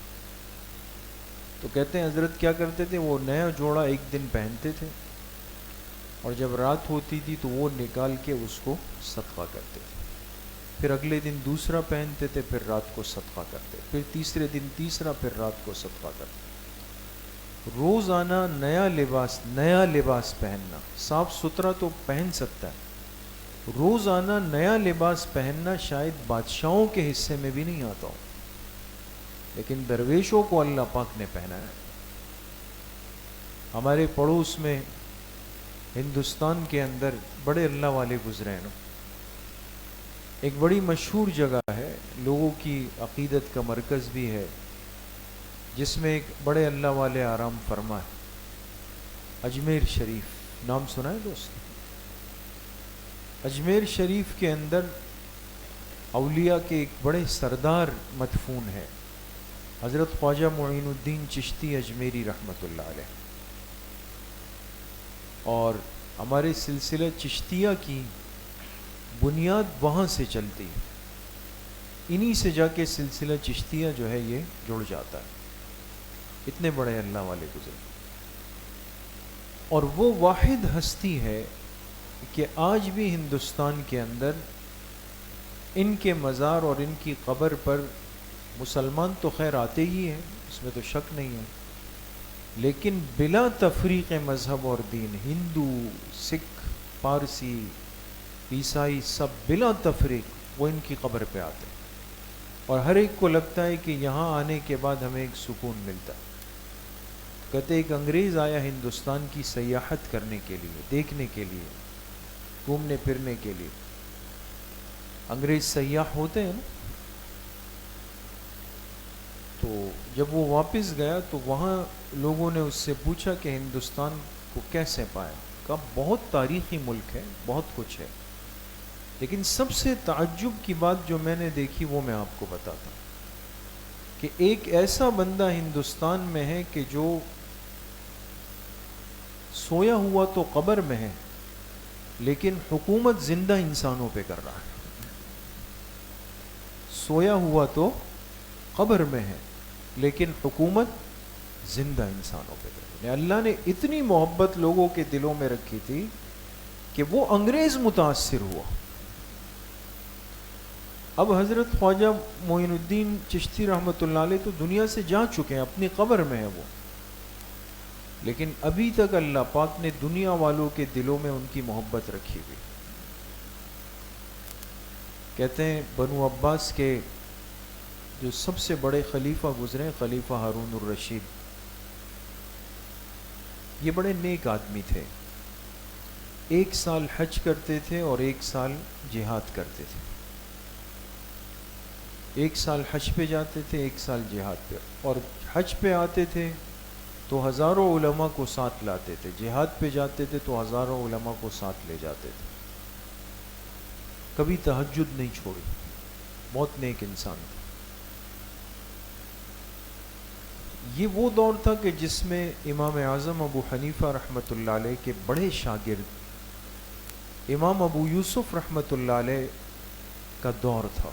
تو کہتے ہیں حضرت کیا کرتے تھے، وہ نیا جوڑا ایک دن پہنتے تھے اور جب رات ہوتی تھی تو وہ نکال کے اس کو صدقہ کرتے تھے، پھر اگلے دن دوسرا پہنتے تھے، پھر رات کو صدقہ کرتے، پھر تیسرے دن تیسرا، پھر رات کو صدقہ کرتے. روزانہ نیا لباس پہننا، صاف ستھرا تو پہن سکتا ہے، روزانہ نیا لباس پہننا شاید بادشاہوں کے حصے میں بھی نہیں آتا ہو، لیکن درویشوں کو اللہ پاک نے پہنایا. ہمارے پڑوس میں ہندوستان کے اندر بڑے اللہ والے گزرے ہیں. ایک بڑی مشہور جگہ ہے، لوگوں کی عقیدت کا مرکز بھی ہے، جس میں ایک بڑے اللہ والے آرام فرما ہے، اجمیر شریف. نام سنا ہے دوست؟ اجمیر شریف کے اندر اولیاء کے ایک بڑے سردار مدفون ہے، حضرت خواجہ معین الدین چشتی اجمیری رحمۃ اللہ علیہ. اور ہمارے سلسلہ چشتیہ کی بنیاد وہاں سے چلتی ہے، انہی سے جا کے سلسلہ چشتیہ جو ہے یہ جڑ جاتا ہے. اتنے بڑے اللہ والے گزرے، اور وہ واحد ہستی ہے کہ آج بھی ہندوستان کے اندر ان کے مزار اور ان کی قبر پر مسلمان تو خیر آتے ہی ہیں، اس میں تو شک نہیں ہے، لیکن بلا تفریق مذہب اور دین، ہندو، سکھ، پارسی، عیسائی، سب بلا تفریق وہ ان کی قبر پہ آتے ہیں، اور ہر ایک کو لگتا ہے کہ یہاں آنے کے بعد ہمیں ایک سکون ملتا ہے. کہتے ایک انگریز آیا ہندوستان کی سیاحت کرنے کے لیے، دیکھنے کے لیے، گھومنے پھرنے کے لیے. انگریز سیاح ہوتے ہیں نا، تو جب وہ واپس گیا تو وہاں لوگوں نے اس سے پوچھا کہ ہندوستان کو کیسے پایا. کہا بہت تاریخی ملک ہے، بہت کچھ ہے، لیکن سب سے تعجب کی بات جو میں نے دیکھی وہ میں آپ کو بتاتا ہوں کہ ایک ایسا بندہ ہندوستان میں ہے کہ جو سویا ہوا تو قبر میں ہے، لیکن حکومت زندہ انسانوں پہ کر رہا ہے. سویا ہوا تو قبر میں ہے، لیکن حکومت زندہ انسانوں پہ کر رہا ہے. اللہ نے اتنی محبت لوگوں کے دلوں میں رکھی تھی کہ وہ انگریز متاثر ہوا. اب حضرت خواجہ معین الدین چشتی رحمۃ اللہ علیہ تو دنیا سے جا چکے ہیں، اپنی قبر میں ہے وہ، لیکن ابھی تک اللہ پاک نے دنیا والوں کے دلوں میں ان کی محبت رکھی ہوئی. کہتے ہیں بنو عباس کے جو سب سے بڑے خلیفہ گزرے، خلیفہ ہارون الرشید، یہ بڑے نیک آدمی تھے. 1 سال حج کرتے تھے اور 1 سال جہاد کرتے تھے. 1 سال حج پہ جاتے تھے، 1 سال جہاد پہ. اور حج پہ آتے تھے تو ہزاروں علماء کو ساتھ لاتے تھے، جہاد پہ جاتے تھے تو ہزاروں علماء کو ساتھ لے جاتے تھے. کبھی تہجد نہیں چھوڑی، بہت نیک انسان تھے. یہ وہ دور تھا کہ جس میں امام اعظم ابو حنیفہ رحمۃ اللہ علیہ کے بڑے شاگرد امام ابو یوسف رحمۃ اللہ علیہ کا دور تھا.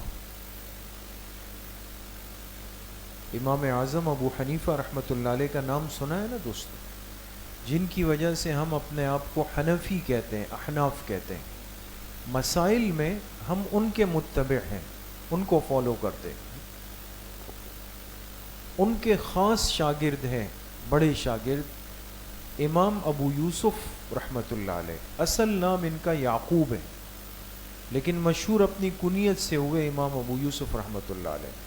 امام اعظم ابو حنیفہ رحمۃ اللہ علیہ کا نام سنا ہے نا دوستو، جن کی وجہ سے ہم اپنے آپ کو حنفی کہتے ہیں، احناف کہتے ہیں. مسائل میں ہم ان کے متبع ہیں، ان کو فالو کرتے ہیں. ان کے خاص شاگرد ہیں، بڑے شاگرد امام ابو یوسف رحمۃ اللہ علیہ. اصل نام ان کا یعقوب ہے، لیکن مشہور اپنی کنیت سے ہوئے امام ابو یوسف رحمۃ اللہ علیہ.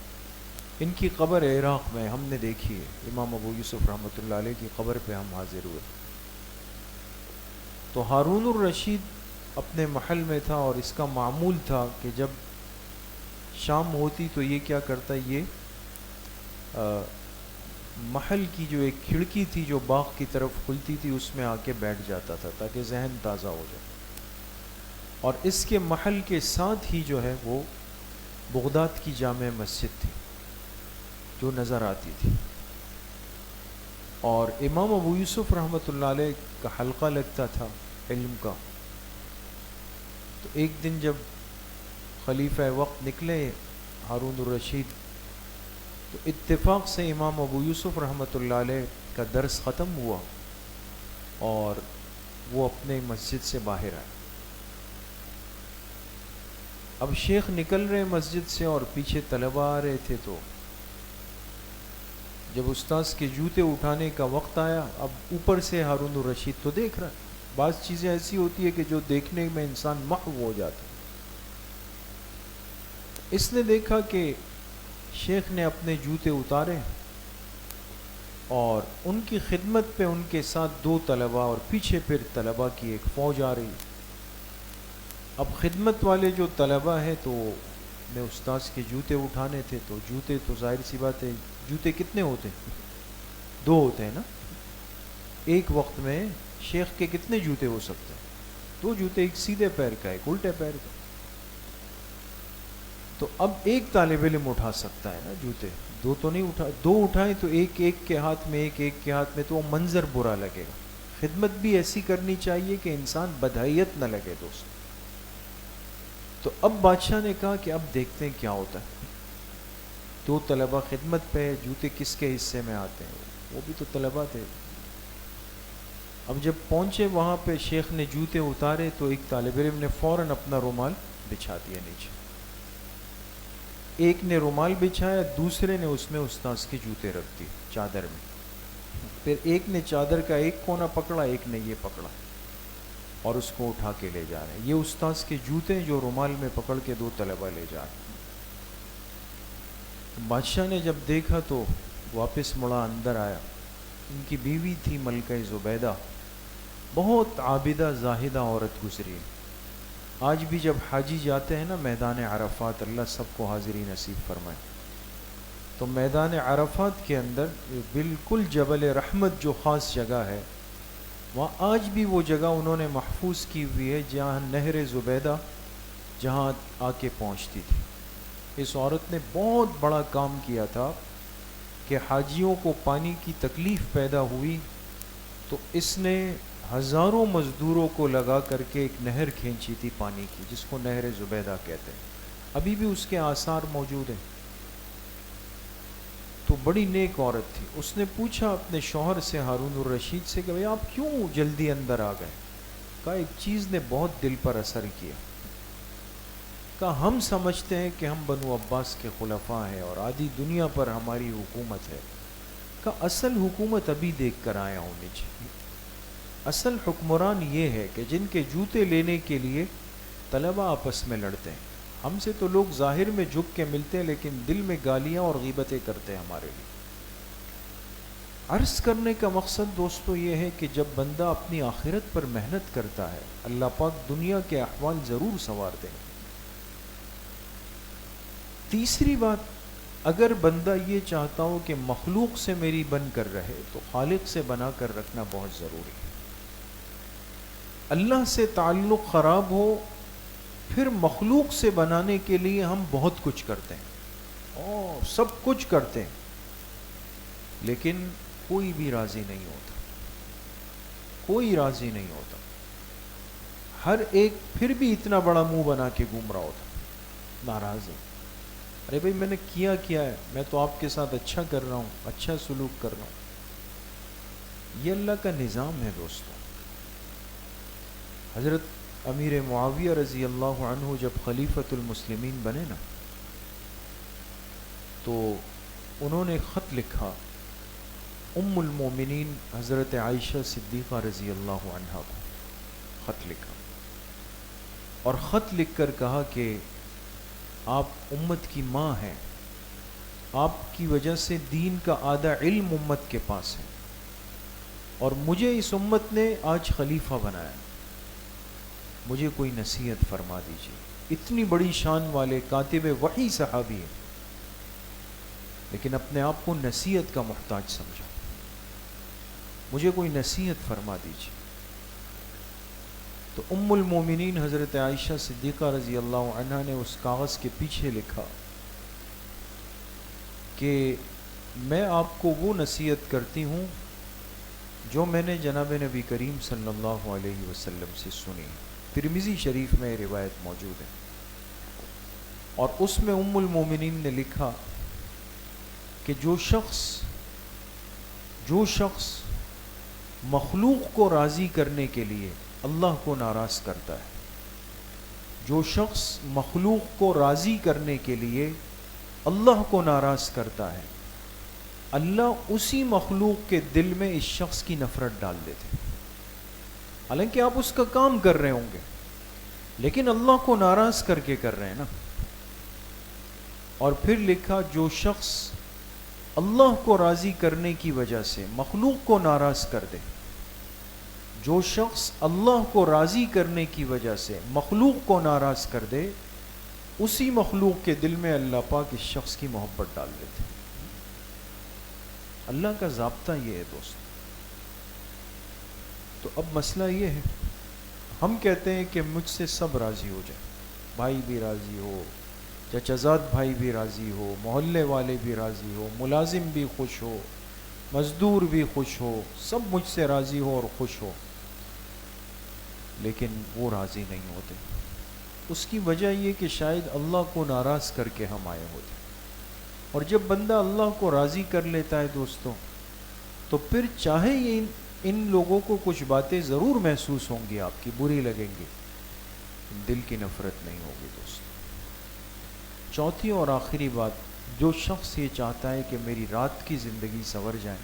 ان کی قبر عراق میں ہم نے دیکھی ہے. امام ابو یوسف رحمۃ اللہ علیہ کی قبر پہ ہم حاضر ہوئے. تو ہارون الرشید اپنے محل میں تھا، اور اس کا معمول تھا کہ جب شام ہوتی تو یہ کیا کرتا، یہ محل کی جو ایک کھڑکی تھی جو باغ کی طرف کھلتی تھی اس میں آ کے بیٹھ جاتا تھا تاکہ ذہن تازہ ہو جائے. اور اس کے محل کے ساتھ ہی جو ہے وہ بغداد کی جامع مسجد تھی جو نظر آتی تھی. اور امام ابو یوسف رحمۃ اللہ علیہ کا حلقہ لگتا تھا علم کا. تو ایک دن جب خلیفہ وقت نکلے ہارون الرشید، تو اتفاق سے امام ابو یوسف رحمۃ اللہ علیہ کا درس ختم ہوا اور وہ اپنے مسجد سے باہر آئے. اب شیخ نکل رہے مسجد سے اور پیچھے طلبہ آ رہے تھے، تو جب استاذ کے جوتے اٹھانے کا وقت آیا، اب اوپر سے ہارون الرشید تو دیکھ رہا ہے. بعض چیزیں ایسی ہوتی ہے کہ جو دیکھنے میں انسان محو ہو جاتا ہے. اس نے دیکھا کہ شیخ نے اپنے جوتے اتارے اور ان کی خدمت پہ ان کے ساتھ 2 طلباء اور پیچھے پھر طلباء کی ایک فوج آ رہی. اب خدمت والے جو طلباء ہیں تو نے استاذ کے جوتے اٹھانے تھے، تو جوتے تو ظاہر سی بات ہے، جوتے کتنے ہوتے ہیں؟ 2 ہوتے ہیں نا. ایک وقت میں شیخ کے کتنے جوتے ہو سکتے ہیں؟ 2 جوتے، ایک سیدھے پیر کا ایک الٹے پیر کا. تو اب ایک طالب علم اٹھا سکتا ہے نا جوتے، 2 تو نہیں اٹھا. 2 اٹھائیں تو ایک کے ہاتھ میں ایک کے ہاتھ میں، تو وہ منظر برا لگے گا. خدمت بھی ایسی کرنی چاہیے کہ انسان بدحیت نہ لگے دوست. تو اب بادشاہ نے کہا کہ اب دیکھتے ہیں کیا ہوتا ہے. 2 طلباء خدمت پہ، جوتے کس کے حصے میں آتے ہیں؟ وہ بھی تو طلباء تھے. اب جب پہنچے وہاں پہ، شیخ نے جوتے اتارے تو ایک طالب علم نے فوراً اپنا رومال بچھا دیا نیچے. ایک نے رومال بچھایا، دوسرے نے اس میں استاذ کے جوتے رکھ دیے چادر میں. پھر ایک نے چادر کا ایک کونا پکڑا، ایک نے یہ پکڑا اور اس کو اٹھا کے لے جا رہے ہیں. یہ استاذ کے جوتے جو رومال میں پکڑ کے 2 طلباء لے جا رہے ہیں. بادشاہ نے جب دیکھا تو واپس مڑا، اندر آیا. ان کی بیوی تھی ملکہ زبیدہ، بہت عابدہ زاہدہ عورت گزری. آج بھی جب حاجی جاتے ہیں نا میدان عرفات، اللہ سب کو حاضری نصیب فرمائے، تو میدان عرفات کے اندر بالکل جبل رحمت جو خاص جگہ ہے، وہاں آج بھی وہ جگہ انہوں نے محفوظ کی ہوئی ہے جہاں نہر زبیدہ جہاں آ کے پہنچتی تھی. اس عورت نے بہت بڑا کام کیا تھا کہ حاجیوں کو پانی کی تکلیف پیدا ہوئی تو اس نے ہزاروں مزدوروں کو لگا کر کے ایک نہر کھینچی تھی پانی کی، جس کو نہر زبیدہ کہتے ہیں. ابھی بھی اس کے آثار موجود ہیں. تو بڑی نیک عورت تھی. اس نے پوچھا اپنے شوہر سے، ہارون الرشید سے، کہ بھئی آپ کیوں جلدی اندر آ گئے؟ کہا ایک چیز نے بہت دل پر اثر کیا. کہا ہم سمجھتے ہیں کہ ہم بنو عباس کے خلفاء ہیں اور آدھی دنیا پر ہماری حکومت ہے. کہا اصل حکومت ابھی دیکھ کر آیا ہوں نیچے. اصل حکمران یہ ہے کہ جن کے جوتے لینے کے لیے طلبہ آپس میں لڑتے ہیں. ہم سے تو لوگ ظاہر میں جھک کے ملتے ہیں لیکن دل میں گالیاں اور غیبتیں کرتے ہیں ہمارے لیے. عرض کرنے کا مقصد دوستو یہ ہے کہ جب بندہ اپنی آخرت پر محنت کرتا ہے، اللہ پاک دنیا کے احوال ضرور سنوار دیں گے. تیسری بات، اگر بندہ یہ چاہتا ہو کہ مخلوق سے میری بن کر رہے تو خالق سے بنا کر رکھنا بہت ضروری ہے. اللہ سے تعلق خراب ہو، پھر مخلوق سے بنانے کے لیے ہم بہت کچھ کرتے ہیں اور سب کچھ کرتے ہیں، لیکن کوئی بھی راضی نہیں ہوتا. کوئی راضی نہیں ہوتا. ہر ایک پھر بھی اتنا بڑا منہ بنا کے گھوم رہا ہوتا، ناراض ہے. ارے بھائی میں نے کیا ہے، میں تو آپ کے ساتھ اچھا کر رہا ہوں، اچھا سلوک کر رہا ہوں. یہ اللہ کا نظام ہے دوستو. حضرت امیر معاویہ رضی اللہ عنہ جب خلیفۃ المسلمین بنے نا، تو انہوں نے خط لکھا ام المومنین حضرت عائشہ صدیقہ رضی اللہ عنہ کو. خط لکھا اور خط لکھ کر کہا کہ آپ امت کی ماں ہیں، آپ کی وجہ سے دین کا آدھا علم امت کے پاس ہے، اور مجھے اس امت نے آج خلیفہ بنایا، مجھے کوئی نصیحت فرما دیجیے. اتنی بڑی شان والے کاتب وحی صحابی ہیں، لیکن اپنے آپ کو نصیحت کا محتاج سمجھا. مجھے کوئی نصیحت فرما دیجیے. تو ام المومنین حضرت عائشہ صدیقہ رضی اللہ عنہ نے اس کاغذ کے پیچھے لکھا کہ میں آپ کو وہ نصیحت کرتی ہوں جو میں نے جناب نبی کریم صلی اللہ علیہ وسلم سے سنی، ترمذی شریف میں روایت موجود ہے، اور اس میں ام المومنین نے لکھا کہ جو شخص مخلوق کو راضی کرنے کے لیے اللہ کو ناراض کرتا ہے، جو شخص مخلوق کو راضی کرنے کے لیے اللہ کو ناراض کرتا ہے، اللہ اسی مخلوق کے دل میں اس شخص کی نفرت ڈال دیتے ہیں۔ حالانکہ آپ اس کا کام کر رہے ہوں گے، لیکن اللہ کو ناراض کر کے کر رہے ہیں نا۔ اور پھر لکھا جو شخص اللہ کو راضی کرنے کی وجہ سے مخلوق کو ناراض کر دے، جو شخص اللہ کو راضی کرنے کی وجہ سے مخلوق کو ناراض کر دے، اسی مخلوق کے دل میں اللہ پاک اس شخص کی محبت ڈال دیتے ہیں۔ اللہ کا ضابطہ یہ ہے دوست۔ تو اب مسئلہ یہ ہے، ہم کہتے ہیں کہ مجھ سے سب راضی ہو جائیں، بھائی بھی راضی ہو، چچزاد بھائی بھی راضی ہو، محلے والے بھی راضی ہو، ملازم بھی خوش ہو، مزدور بھی خوش ہو، سب مجھ سے راضی ہو اور خوش ہو، لیکن وہ راضی نہیں ہوتے۔ اس کی وجہ یہ کہ شاید اللہ کو ناراض کر کے ہم آئے ہوتے، اور جب بندہ اللہ کو راضی کر لیتا ہے دوستوں، تو پھر چاہے ان لوگوں کو کچھ باتیں ضرور محسوس ہوں گی، آپ کی بری لگیں گی، دل کی نفرت نہیں ہوگی دوست۔ چوتھی اور آخری بات، جو شخص یہ چاہتا ہے کہ میری رات کی زندگی سنور جائے،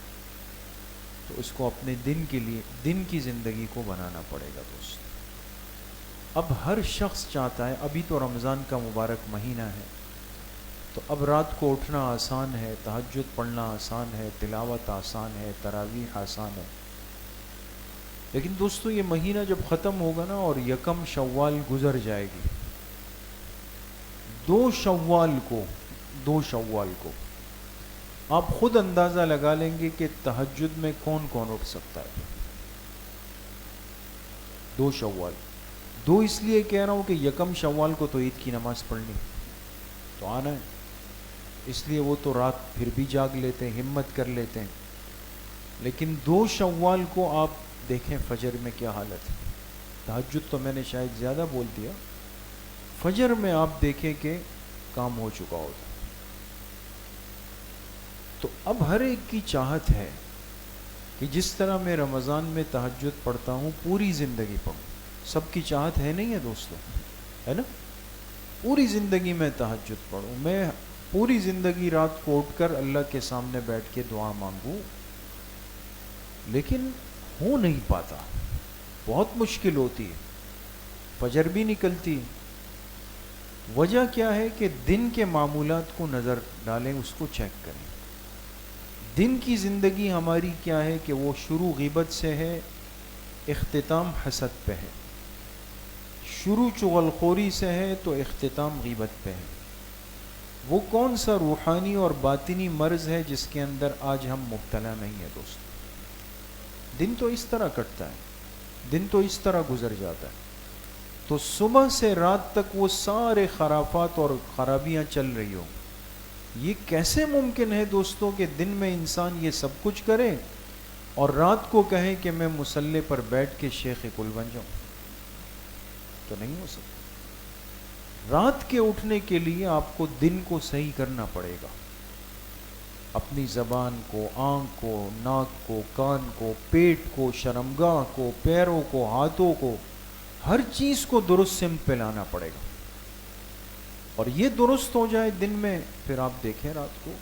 تو اس کو اپنے دن کے لیے دن کی زندگی کو بنانا پڑے گا دوست۔ اب ہر شخص چاہتا ہے، ابھی تو رمضان کا مبارک مہینہ ہے، تو اب رات کو اٹھنا آسان ہے، تہجد پڑھنا آسان ہے، تلاوت آسان ہے، تراویح آسان ہے، لیکن دوستو یہ مہینہ جب ختم ہوگا نا اور یکم شوال گزر جائے گی، دو شوال کو آپ خود اندازہ لگا لیں گے کہ تہجد میں کون کون اٹھ سکتا ہے۔ 2 شوال، 2 اس لیے کہہ رہا ہوں کہ یکم شوال کو تو عید کی نماز پڑھنی تو آنا ہے، اس لیے وہ تو رات پھر بھی جاگ لیتے ہیں، ہمت کر لیتے ہیں، لیکن 2 شوال کو آپ دیکھیں فجر میں کیا حالت ہے۔ تہجد تو میں نے شاید زیادہ بول دیا، فجر میں آپ دیکھیں کہ کام ہو چکا ہوتا۔ تو اب ہر ایک کی چاہت ہے کہ جس طرح میں رمضان میں تہجد پڑھتا ہوں پوری زندگی پڑھوں، سب کی چاہت ہے نہیں ہے دوستو، ہے نا؟ پوری زندگی میں تہجد پڑھوں، میں پوری زندگی رات کو اٹھ کر اللہ کے سامنے بیٹھ کے دعا مانگوں، لیکن ہو نہیں پاتا، بہت مشکل ہوتی ہے، فجر بھی نکلتی ہے۔ وجہ کیا ہے کہ دن کے معمولات کو نظر ڈالیں، اس کو چیک کریں۔ دن کی زندگی ہماری کیا ہے کہ وہ شروع غیبت سے ہے، اختتام حسد پہ ہے، شروع چغلخوری سے ہے تو اختتام غیبت پہ ہے۔ وہ کون سا روحانی اور باطنی مرض ہے جس کے اندر آج ہم مبتلا نہیں ہیں دوست؟ دن تو اس طرح کٹتا ہے، دن تو اس طرح گزر جاتا ہے، تو صبح سے رات تک وہ سارے خرافات اور خرابیاں چل رہی ہوں، یہ کیسے ممکن ہے دوستوں کہ دن میں انسان یہ سب کچھ کرے اور رات کو کہے کہ میں مصلی پر بیٹھ کے شیخ کل بن جاؤں؟ تو نہیں ہو سکتا۔ رات کے اٹھنے کے لیے آپ کو دن کو صحیح کرنا پڑے گا، اپنی زبان کو، آنکھ کو، ناک کو، کان کو، پیٹ کو، شرمگاہ کو، پیروں کو، ہاتھوں کو، ہر چیز کو درست سمت پہ لانا پڑے گا، اور یہ درست ہو جائے دن میں، پھر آپ دیکھیں رات کو،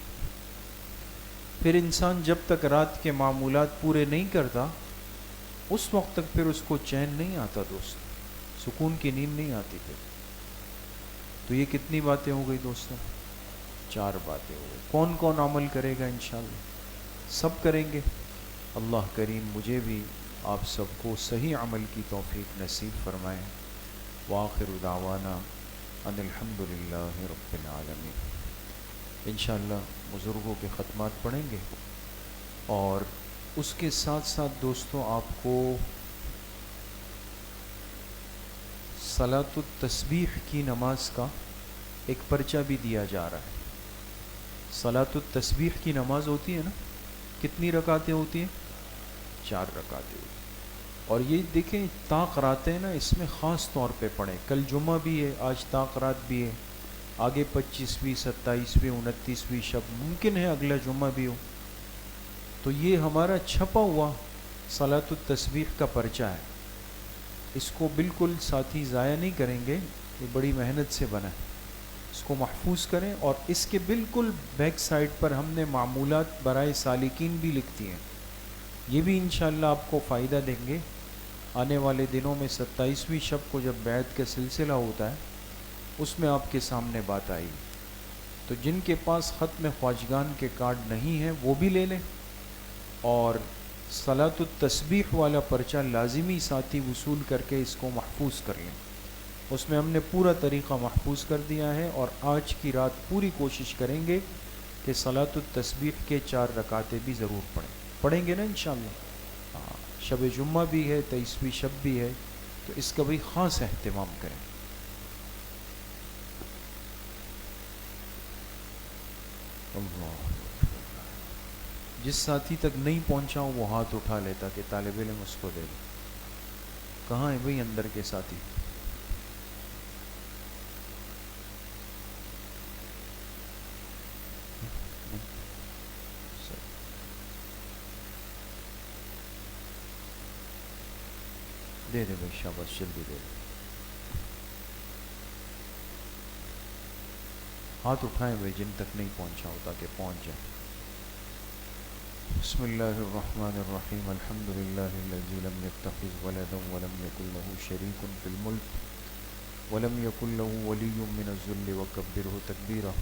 پھر انسان جب تک رات کے معمولات پورے نہیں کرتا اس وقت تک پھر اس کو چین نہیں آتا دوست، سکون کی نیند نہیں آتی پھر۔ تو یہ کتنی باتیں ہو گئی دوستوں؟ 4 باتیں ہو گئی۔ کون کون عمل کرے گا؟ انشاءاللہ سب کریں گے۔ اللہ کریم مجھے بھی آپ سب کو صحیح عمل کی توفیق نصیب فرمائیں۔ وآخر دعوانا ان الحمدللہ رب العالمین۔ انشاءاللہ بزرگوں کے ختمات پڑھیں گے، اور اس کے ساتھ ساتھ دوستوں آپ کو صلاۃ التسبیح کی نماز کا ایک پرچہ بھی دیا جا رہا ہے۔ صلاۃ التسبیح کی نماز ہوتی ہے نا، کتنی رکعتیں ہوتی ہیں؟ 4 رکعتیں ہوئی. اور یہ دیکھیں تاقراتیں نا اس میں خاص طور پہ پڑھیں. کل جمعہ بھی ہے، آج تاقرات بھی ہے، آگے 25ویں 27ویں 29ویں شب، ممکن ہے اگلا جمعہ بھی ہو. تو یہ ہمارا چھپا ہوا صلاۃ التسبیح کا پرچہ ہے، اس کو بالکل ساتھی ضائع نہیں کریں گے، یہ بڑی محنت سے بنا ہے. اس کو محفوظ کریں. اور اس کے بالکل بیک سائڈ پر ہم نے معمولات برائے سالکین بھی لکھتی ہیں، یہ بھی انشاءاللہ آپ کو فائدہ دیں گے. آنے والے دنوں میں 27ویں شب کو جب بیعت کا سلسلہ ہوتا ہے اس میں آپ کے سامنے بات آئی. تو جن کے پاس ختم خواجگان کے کارڈ نہیں ہیں وہ بھی لے لیں، اور صلاۃ التسبیح والا پرچہ لازمی ساتھی وصول کر کے اس کو محفوظ کر لیں. اس میں ہم نے پورا طریقہ محفوظ کر دیا ہے. اور آج کی رات پوری کوشش کریں گے کہ صلاۃ التسبیح کے 4 رکعتیں بھی ضرور پڑھیں گے نا انشاءاللہ. ہاں، شب جمعہ بھی ہے، 23ویں شب بھی ہے، تو اس کا بھی خاص اہتمام کریں. اللہ، جس ساتھی تک نہیں پہنچا ہوں وہ ہاتھ اٹھا لیتا کہ طالب علم اس کو دے دے. کہاں ہے بھئی اندر کے ساتھی؟ دے دے بھائی، شاباش، جلدی دے دے. ہاتھ اٹھائیں بھائی جن تک نہیں پہنچا ہو تاکہ پہنچ جائیں. بسم اللہ الرحمن الرحیم. الحمد للہ الذی لم یتخذ ولدا ولم یکن له شریک فی الملک ولم یکن له ولی من الذل وکبرہ تکبیرا.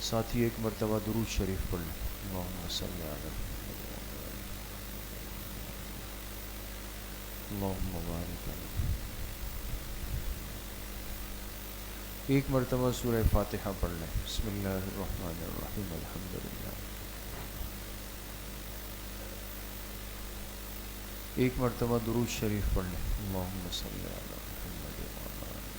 ساتھی ایک مرتبہ درود شریف پڑھ لیں. اللہم صلی علی اللہم بارک علی. ایک مرتبہ سورہ فاتحہ پڑھ لیں. بسم اللہ الرحمن الرحیم. الحمد للہ. ایک مرتبہ درود شریف پڑھ لیں. اللہم صلی علی محمد وعلی آلہ.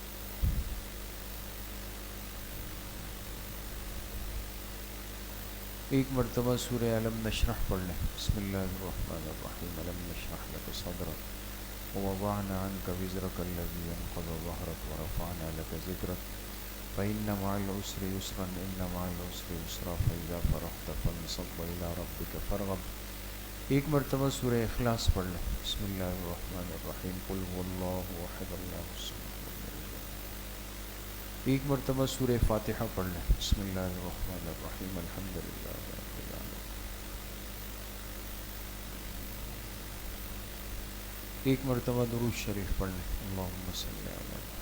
ایک مرتبہ سورہ علم نشرح پڑھ لیں. بسم اللہ الرحمن الرحیم. علم نشرح لک صدرک ووضعنا عنک وزرک الذی انقض ظہرک ورفعنا لک ذکرک فإن مع العسر يسرا إن مع العسر يسرا فإذا فرغت فانصب إلى ربك فارغب. ایک مرتبہ سورہ اخلاص پڑھ لیں. بسم اللہ الرحمن الرحیم. قل هو اللہ احد اللہ الصمد. ایک مرتبہ سورہ فاتحہ پڑھ لیں. بسم اللہ الرحمن الرحیم. الحمد للہ رب العالمین. ایک مرتبہ درود شریف پڑھ لیں. اللہم صلی علی محمد.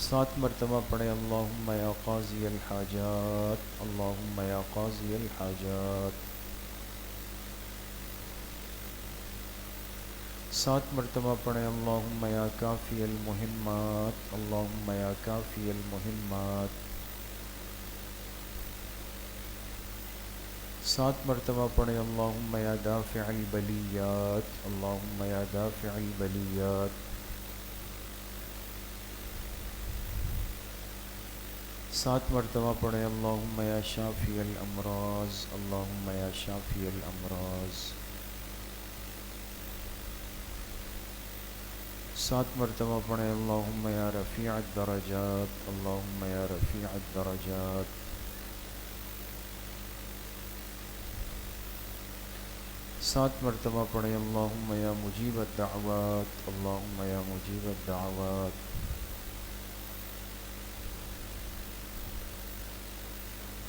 7 مرتبہ پڑھیں. اللہم یا قاضی الحاجات. اللہم یا قاضی الحاجات. 7 مرتبہ پڑھیں. اللہم یا کافی المہمات. اللہم یا کافی المہمات. 7 مرتبہ پڑھیں. اللہم یا دافع البلیات. اللہم یا دافع البلیات. 7 مرتبہ پڑھیں. اللہم یا شافی الامراض. اللہم یا شافی الامراض. 7 مرتبہ پڑھیں. اللہم یا رفیع الدرجات. اللہم یا رفیع الدرجات. 7 مرتبہ پڑھیں. اللہم یا مجیب الدعوات. اللہم یا مجیب الدعوات.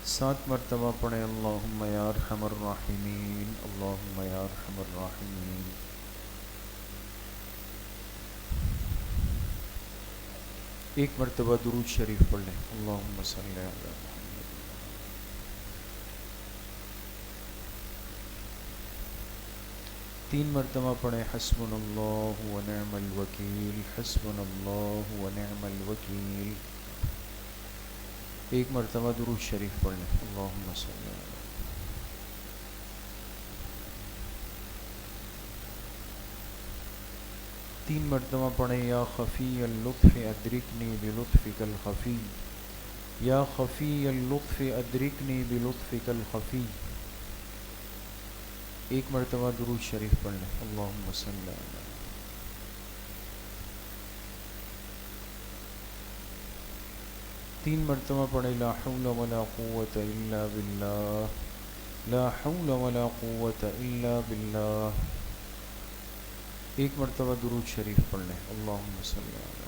7 مرتبہ پڑھیں. اللہم یا ارحم الراحمین. اللہم یا ارحم الراحمین. ایک مرتبہ درود شریف پڑھ لیں. اللہم صلی علی محمد. 3 مرتبہ پڑھیں. حسبنا اللہ ونعم الوکیل. حسبنا اللہ ونعم الوکیل. ایک مرتبہ درود شریف پڑھ لیں. اللہم صلی علی. 3 مرتبہ پڑھیں. یا خفی اللطف ادرکنی بلطفک الخفی. یا خفی اللطف ادرکنی بلطفک الخفی. ایک مرتبہ درود شریف پڑھ لیں. اللہم صلی علی. تین مرتبہ پڑھیں لا حول ولا قوة الا باللہ. لا حول ولا قوة الا باللہ. ایک مرتبہ درود شریف پڑھ لیں. اللہم صلی علی.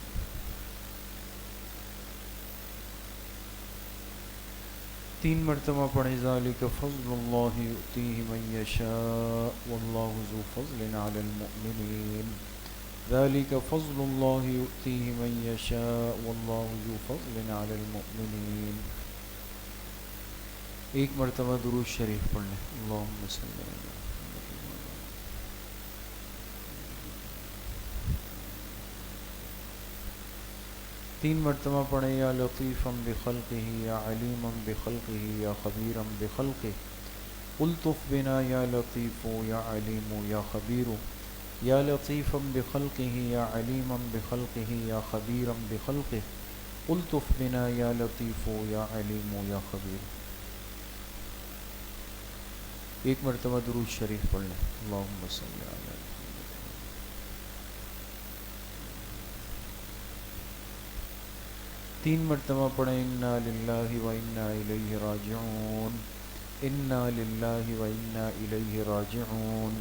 تین مرتبہ پڑھیں ذالک فضل اللہ یؤتیہ من یشاء واللہ ذو فضل علی المؤمنین. ذالک فضل اللہ یؤتیہ من یشاء واللہ ذو فضل علی المؤمنین. ایک مرتبہ درود شریف پڑھ لیں. اللہم صلی علی. تین مرتبہ پڑھیں یا لطیفا بخلقہ یا علیما بخلقہ یا خبیرا بخلقہ. الطف بنا یا لطیف یا علیم یا خبیر. یا لطیفا بخلقہ یا علیما بخلقہ یا خبیرا بخلقہ. الطف بنا یا لطیف یا علیم یا خبیر. ایک مرتبہ درود شریف پڑھ لیں. اللہم صلی علی. تین مرتبہ پڑھیں انا للہ و انا الیہ راجعون. انا للہ و انا الیہ راجعون.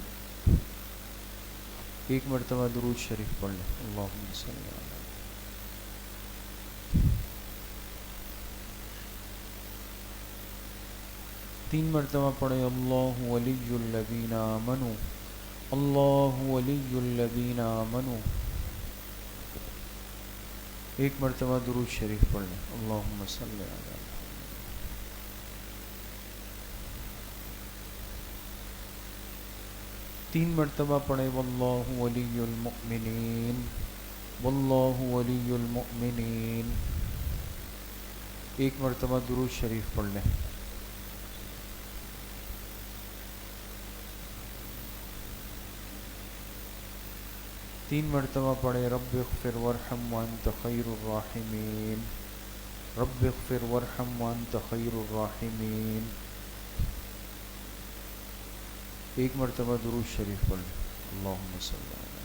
ایک مرتبہ درود شریف پڑھ لیں. اللہم صلی علی. تین مرتبہ پڑھیں اللہ ولی الذین آمنوا. اللہ ولی الذین آمنوا. ایک مرتبہ درود شریف پڑھ لیں. اللہم صلی علی. تین مرتبہ پڑھیں واللہ ولی المؤمنین. واللہ ولی المؤمنین. ایک مرتبہ درود شریف پڑھ لیں. تین مرتبہ پڑھیں رب اغفر وارحم وانت خیر الراحمین. رب اغفر وارحم وانت خیر الراحمین. ایک مرتبہ درود شریف پڑھ لیں. اللہم صلی علی.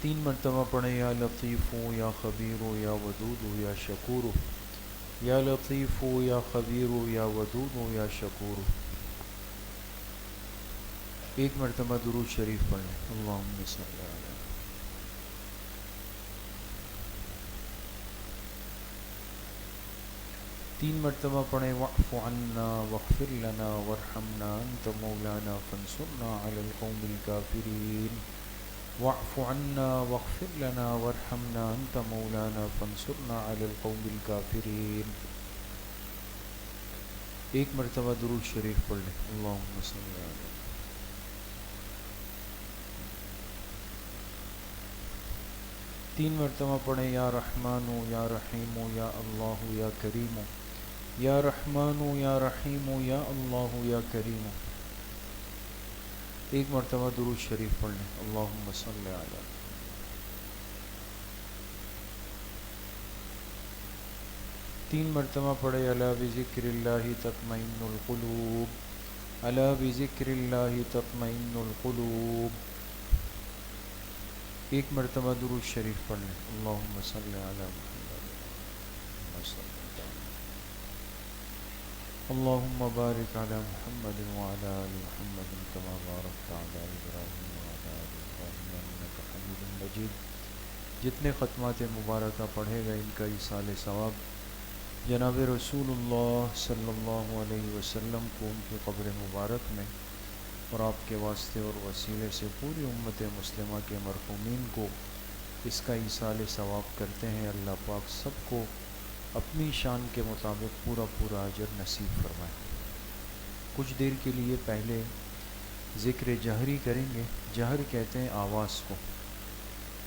تین مرتبہ پڑھیں یا لطیف یا خبیر یا ودود یا شکور. یا لطیف یا خبیر یا ودود یا شکور. ایک مرتبہ درود شریف پڑھ لیں. اللہم صلی علی. تین مرتبہ پڑھیں واعف عنا واغفر لنا وارحمنا انت مولانا فانصرنا علی القوم الکافرین. واعف عنا واغفر لنا وارحمنا انت مولانا فانصرنا علی القوم الکافرین. ایک مرتبہ درود شریف پڑھ لیں. اللہم صلی علی. تین مرتبہ پڑھیں یا رحمان یا رحیم یا اللہ یا کریم. یا رحمان یا رحیم یا اللہ یا کریم. ایک مرتبہ درود شریف پڑھ لیں. اللہم صلی علی. تین مرتبہ پڑھے الا بذکر اللہ تطمئن القلوب. الا بذکر اللہ تطمئن القلوب. ایک مرتبہ درود شریف پڑھ لیں. اللہم صلی علی محمد. اللہم بارک علی محمد وعلی آل محمد کما بارکت علی ابراہیم وعلی آل ابراہیم انک حمید مجید. جتنے ختمات مبارکہ پڑھے گئے ان کا ایصال ثواب جناب رسول اللہ صلی اللہ علیہ وسلم کو ان کی قبر مبارک میں اور آپ کے واسطے اور وسیلے سے پوری امت مسلمہ کے مرحومین کو اس کا ایصال ثواب کرتے ہیں. اللہ پاک سب کو اپنی شان کے مطابق پورا پورا اجر نصیب فرمائے. کچھ دیر کے لیے پہلے ذکر جہری کریں گے. جہر کہتے ہیں آواز کو.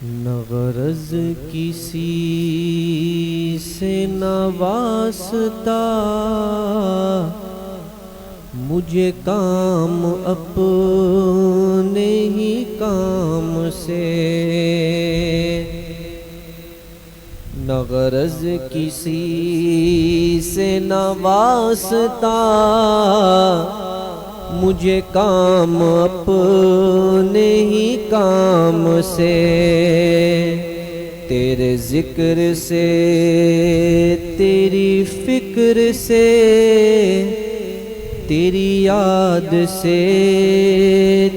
نہ غرض کسی سے نہ واسطہ، مجھے کام اپنے ہی کام سے، نہ غرض کسی سے نہ واسطہ، مجھے کام اپنے ہی کام سے، تیرے ذکر سے تیری فکر سے تیری یاد سے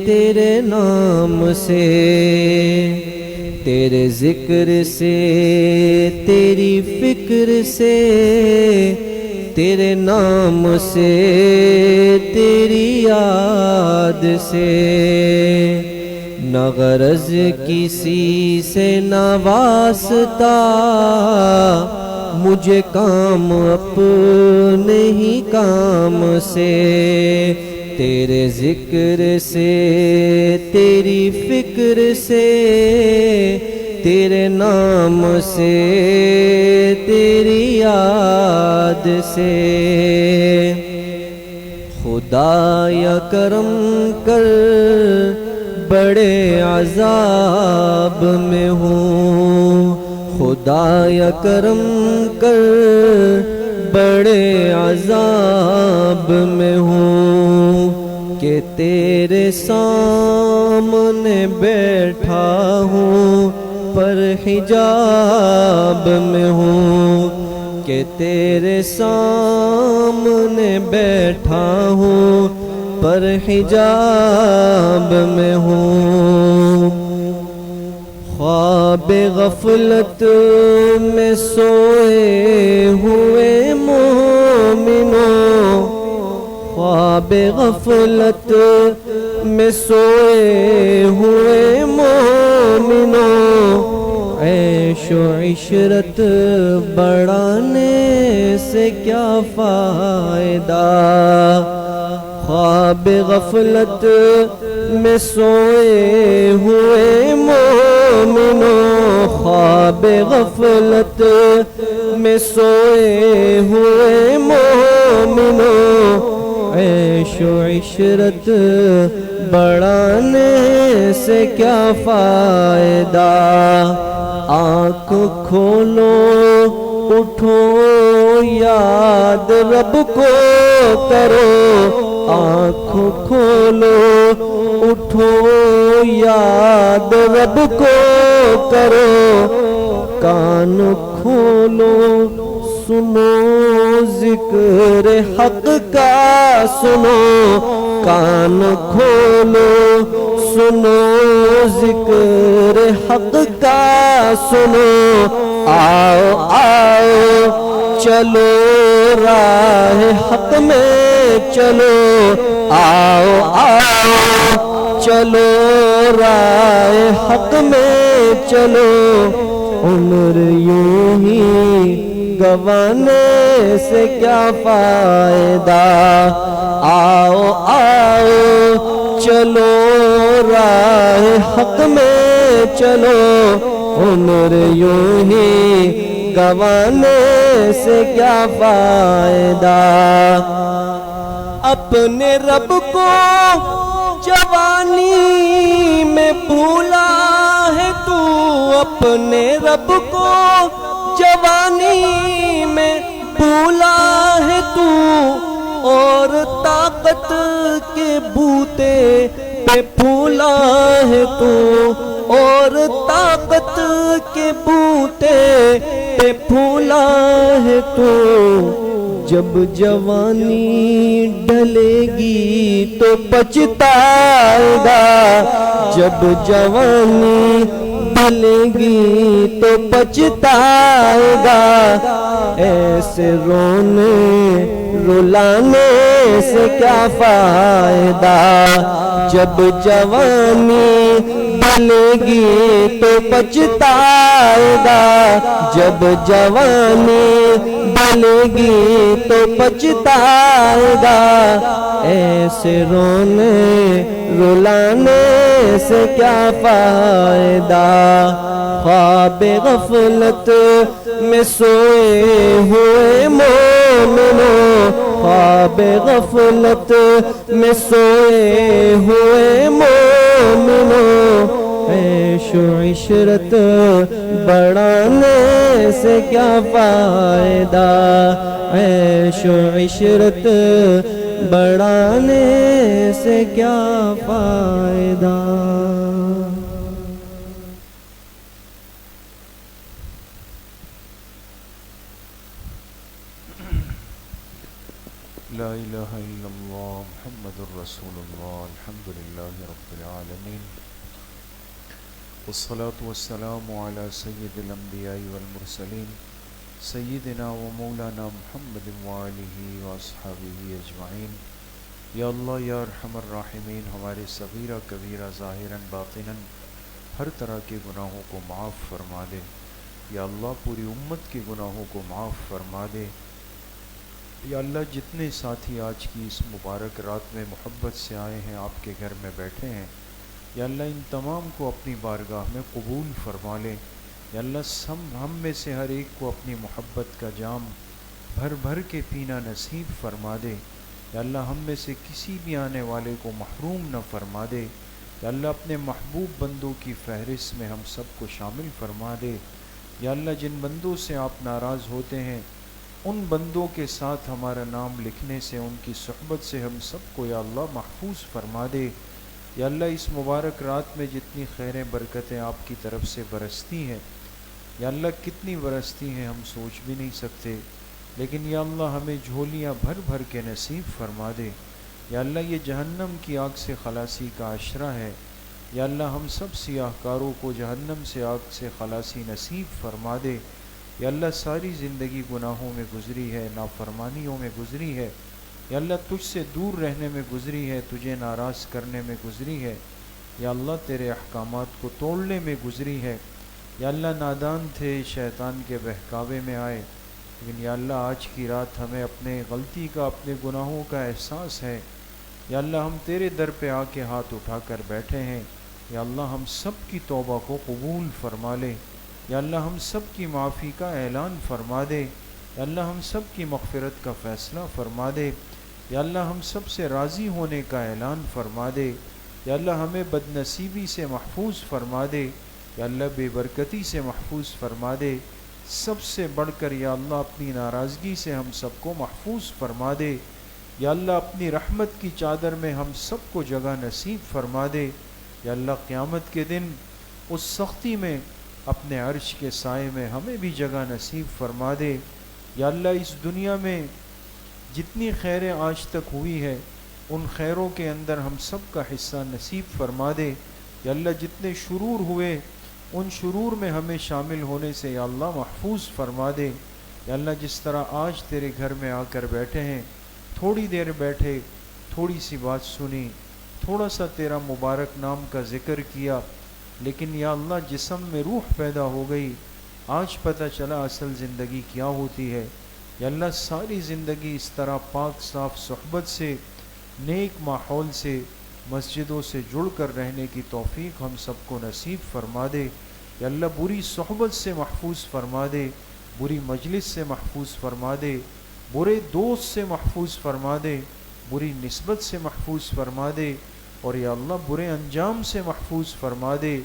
تیرے نام سے، تیرے ذکر سے تیری فکر سے تیرے نام سے تیری یاد سے، نہ غرض کسی سے نہ واسطہ، مجھے کام اپنے ہی کام سے، تیرے ذکر سے تیری فکر سے تیرے نام سے تیری یاد سے، خدا یا کرم کر بڑے عذاب میں ہوں، خدا یا کرم کر بڑے عذاب میں ہوں، کہ تیرے سامنے بیٹھا ہوں پر حجاب میں ہوں، کہ تیرے سامنے بیٹھا ہوں پر حجاب میں ہوں، خواب غفلت میں سوئے ہوئے مومنوں، خواب غفلت میں سوئے ہوئے مومنوں، عیش و عشرت بڑھانے سے کیا فائدہ، خواب غفلت میں سوئے ہوئے مومنوں، خواب غفلت میں سوئے ہوئے مومنوں، عیش و عشرت بڑھانے سے کیا فائدہ، آنکھ کھولو اٹھو یاد رب کو کرو، آنکھ کھولو اٹھو یاد رب کو کرو، کان کھولو سنو ذکر حق کا سنو، کان کھولو سنو ذکر حق کا سنو، آؤ آؤ چلو راہ حق میں چلو، آؤ آؤ چلو راہ حق میں چلو، عمر یوں ہی گوانے سے کیا فائدہ، آؤ آؤ چلو راہ حق میں چلو، عمر یوں ہی گوانے سے کیا فائدہ، اپنے رب کو جوانی میں بھولا ہے تو، اپنے رب کو جوانی میں بھولا ہے تو، اور طاقت کے بوتے پہ پھولا ہے تو، اور طاقت کے بوتے پہ پھولا ہے تو، جب جوانی ڈھلے گی تو پچھتائے گا، جب جوانی ڈھلے گی تو پچھتائے گا، ایسے رونے رلانے سے کیا فائدہ، جب جوانی ڈھلے گی تو پچھتائے گا، جب جوانی ڈھلے گی تو پچھتائے گا، ایسے رونے رلانے سے کیا فائدہ، خواب غفلت میں سوئے ہوئے مومنوں، خواب غفلت میں سوئے ہوئے مومنوں، عیش و عشرت بڑھانے سے کیا فائدہ، عیش و عشرت بڑھانے سے کیا فائدہ۔ لا الہ الا اللہ محمد الرسول اللہ الحمدللہ رب العالمین، والصلاة والسلام علی سید الانبیاء والمرسلین سیدنا و مولانا محمد وآلہ واصحابہ اجمعین۔ یا اللہ یا ارحم الراحمین، ہمارے صغیرہ کبیرہ ظاہراً باطناً ہر طرح کے گناہوں کو معاف فرما دے۔ یا اللہ پوری امت کے گناہوں کو معاف فرما دے۔ یا اللہ جتنے ساتھی آج کی اس مبارک رات میں محبت سے آئے ہیں، آپ کے گھر میں بیٹھے ہیں، یا اللہ ان تمام کو اپنی بارگاہ میں قبول فرما لے۔ یا اللہ ہم میں سے ہر ایک کو اپنی محبت کا جام بھر بھر کے پینا نصیب فرما دے۔ یا اللہ ہم میں سے کسی بھی آنے والے کو محروم نہ فرما دے۔ یا اللہ اپنے محبوب بندوں کی فہرست میں ہم سب کو شامل فرما دے۔ یا اللہ جن بندوں سے آپ ناراض ہوتے ہیں ان بندوں کے ساتھ ہمارا نام لکھنے سے، ان کی صحبت سے ہم سب کو یا اللہ محفوظ فرما دے۔ یا اللہ اس مبارک رات میں جتنی خیریں برکتیں آپ کی طرف سے برستی ہیں، یا اللہ کتنی برستی ہیں ہم سوچ بھی نہیں سکتے، لیکن یا اللہ ہمیں جھولیاں بھر بھر کے نصیب فرما دے۔ یا اللہ یہ جہنم کی آگ سے خلاصی کا عشرہ ہے۔ یا اللہ ہم سب سیاہ کاروں کو جہنم سے آگ سے خلاصی نصیب فرما دے۔ یا اللہ ساری زندگی گناہوں میں گزری ہے، نافرمانیوں میں گزری ہے، یا اللہ تجھ سے دور رہنے میں گزری ہے، تجھے ناراض کرنے میں گزری ہے، یا اللہ تیرے احکامات کو توڑنے میں گزری ہے۔ یا اللہ نادان تھے، شیطان کے بہکاوے میں آئے، لیکن یا اللہ آج کی رات ہمیں اپنے غلطی کا، اپنے گناہوں کا احساس ہے۔ یا اللہ ہم تیرے در پہ آ کے ہاتھ اٹھا کر بیٹھے ہیں، یا اللہ ہم سب کی توبہ کو قبول فرما لے۔ یا اللہ ہم سب کی معافی کا اعلان فرما دے۔ یا اللہ ہم سب کی مغفرت کا فیصلہ فرما دے۔ یا اللہ ہم سب سے راضی ہونے کا اعلان فرما دے۔ یا اللہ ہمیں بد نصیبی سے محفوظ فرما دے۔ یا اللہ بے برکتی سے محفوظ فرما دے۔ سب سے بڑھ کر یا اللہ اپنی ناراضگی سے ہم سب کو محفوظ فرما دے۔ یا اللہ اپنی رحمت کی چادر میں ہم سب کو جگہ نصیب فرما دے۔ یا اللہ قیامت کے دن اس سختی میں اپنے عرش کے سائے میں ہمیں بھی جگہ نصیب فرما دے۔ یا اللہ اس دنیا میں جتنی خیریں آج تک ہوئی ہے ان خیروں کے اندر ہم سب کا حصہ نصیب فرما دے۔ یا اللہ جتنے شرور ہوئے ان شرور میں ہمیں شامل ہونے سے یا اللہ محفوظ فرما دے۔ یا اللہ جس طرح آج تیرے گھر میں آ کر بیٹھے ہیں، تھوڑی دیر بیٹھے، تھوڑی سی بات سنی، تھوڑا سا تیرا مبارک نام کا ذکر کیا، لیکن یا اللہ جسم میں روح پیدا ہو گئی، آج پتہ چلا اصل زندگی کیا ہوتی ہے۔ یا اللہ ساری زندگی اس طرح پاک صاف صحبت سے، نیک ماحول سے، مسجدوں سے جڑ کر رہنے کی توفیق ہم سب کو نصیب فرما دے۔ یا اللہ بری صحبت سے محفوظ فرما دے، بری مجلس سے محفوظ فرما دے، برے دوست سے محفوظ فرما دے، بری نسبت سے محفوظ فرما دے، اور یا اللہ برے انجام سے محفوظ فرما دے۔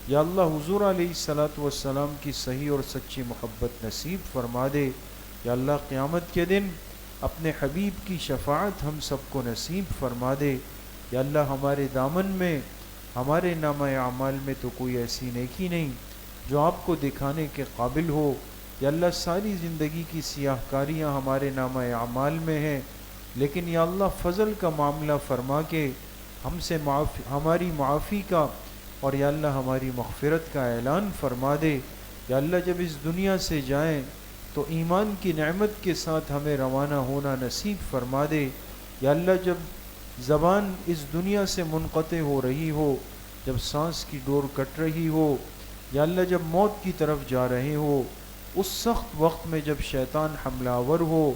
یا اللہ حضور علیہ الصلاۃ والسلام کی صحیح اور سچی محبت نصیب فرما دے۔ یا اللہ قیامت کے دن اپنے حبیب کی شفاعت ہم سب کو نصیب فرما دے۔ یا اللہ ہمارے دامن میں، ہمارے نامہ اعمال میں تو کوئی ایسی نیکی نہیں جو آپ کو دکھانے کے قابل ہو۔ یا اللہ ساری زندگی کی سیاہ کاریاں ہمارے نامہ اعمال میں ہیں، لیکن یا اللہ فضل کا معاملہ فرما کے ہم سے ہماری معافی کا اور یا اللہ ہماری مغفرت کا اعلان فرما دے۔ یا اللہ جب اس دنیا سے جائیں تو ایمان کی نعمت کے ساتھ ہمیں روانہ ہونا نصیب فرما دے۔ یا اللہ جب زبان اس دنیا سے منقطع ہو رہی ہو، جب سانس کی ڈور کٹ رہی ہو، یا اللہ جب موت کی طرف جا رہے ہو، اس سخت وقت میں جب شیطان حملہ آور ہو،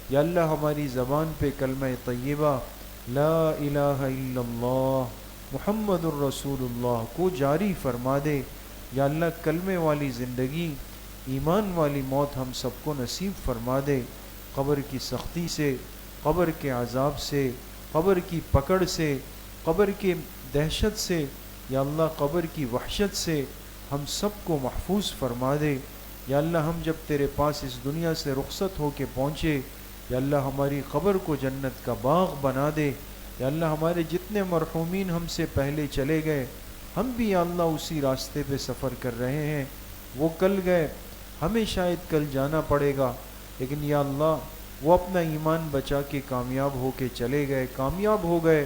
یا اللہ ہماری زبان پہ کلمہ طیبہ لا الہ الا اللہ محمد الرسول اللہ کو جاری فرما دے۔ یا اللہ کلمے والی زندگی، ایمان والی موت ہم سب کو نصیب فرما دے۔ قبر کی سختی سے، قبر کے عذاب سے، قبر کی پکڑ سے، قبر کے دہشت سے، یا اللہ قبر کی وحشت سے ہم سب کو محفوظ فرما دے۔ یا اللہ ہم جب تیرے پاس اس دنیا سے رخصت ہو کے پہنچے، یا اللہ ہماری قبر کو جنت کا باغ بنا دے۔ یا اللہ ہمارے جتنے مرحومین ہم سے پہلے چلے گئے، ہم بھی یا اللہ اسی راستے پہ سفر کر رہے ہیں، وہ کل گئے، ہمیں شاید کل جانا پڑے گا، لیکن یا اللہ وہ اپنا ایمان بچا کے کامیاب ہو کے چلے گئے، کامیاب ہو گئے۔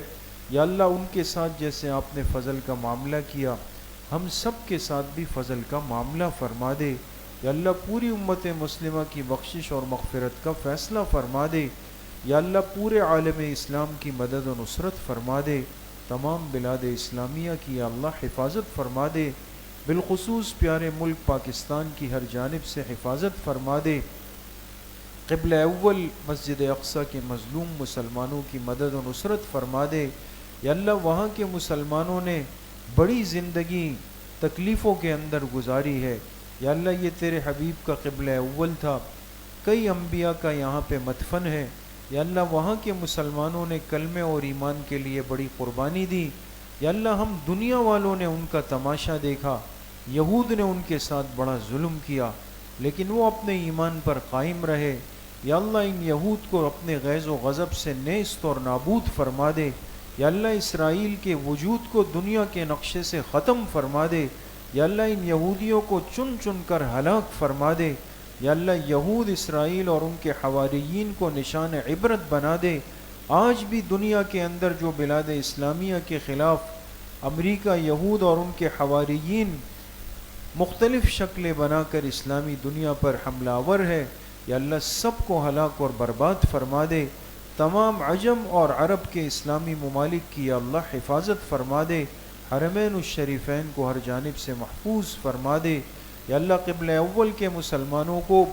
یا اللہ ان کے ساتھ جیسے آپ نے فضل کا معاملہ کیا، ہم سب کے ساتھ بھی فضل کا معاملہ فرما دے۔ یا اللہ پوری امت مسلمہ کی بخشش اور مغفرت کا فیصلہ فرما دے۔ یا اللہ پورے عالم اسلام کی مدد و نصرت فرما دے، تمام بلاد اسلامیہ کی یا اللہ حفاظت فرما دے، بالخصوص پیارے ملک پاکستان کی ہر جانب سے حفاظت فرما دے۔ قبلہ اول مسجد اقصیٰ کے مظلوم مسلمانوں کی مدد و نصرت فرما دے۔ یا اللہ وہاں کے مسلمانوں نے بڑی زندگی تکلیفوں کے اندر گزاری ہے، یا اللہ یہ تیرے حبیب کا قبلہ اول تھا، کئی انبیاء کا یہاں پہ مدفن ہے، یا اللہ وہاں کے مسلمانوں نے کلمے اور ایمان کے لیے بڑی قربانی دی۔ یا اللہ ہم دنیا والوں نے ان کا تماشا دیکھا، یہود نے ان کے ساتھ بڑا ظلم کیا، لیکن وہ اپنے ایمان پر قائم رہے۔ یا اللہ ان یہود کو اپنے غیظ و غضب سے نیست اور نابود فرما دے۔ یا اللہ اسرائیل کے وجود کو دنیا کے نقشے سے ختم فرما دے۔ یا اللہ ان یہودیوں کو چن چن کر ہلاک فرما دے۔ یا اللہ یہود اسرائیل اور ان کے حواریین کو نشان عبرت بنا دے۔ آج بھی دنیا کے اندر جو بلاد اسلامیہ کے خلاف امریکہ، یہود اور ان کے حواریین مختلف شکلیں بنا کر اسلامی دنیا پر حملہ آور ہے، یا اللہ سب کو ہلاک اور برباد فرما دے۔ تمام عجم اور عرب کے اسلامی ممالک کی یا اللہ حفاظت فرما دے، حرمین الشریفین کو ہر جانب سے محفوظ فرما دے۔ یا اللہ قبلہ اول کے مسلمانوں کو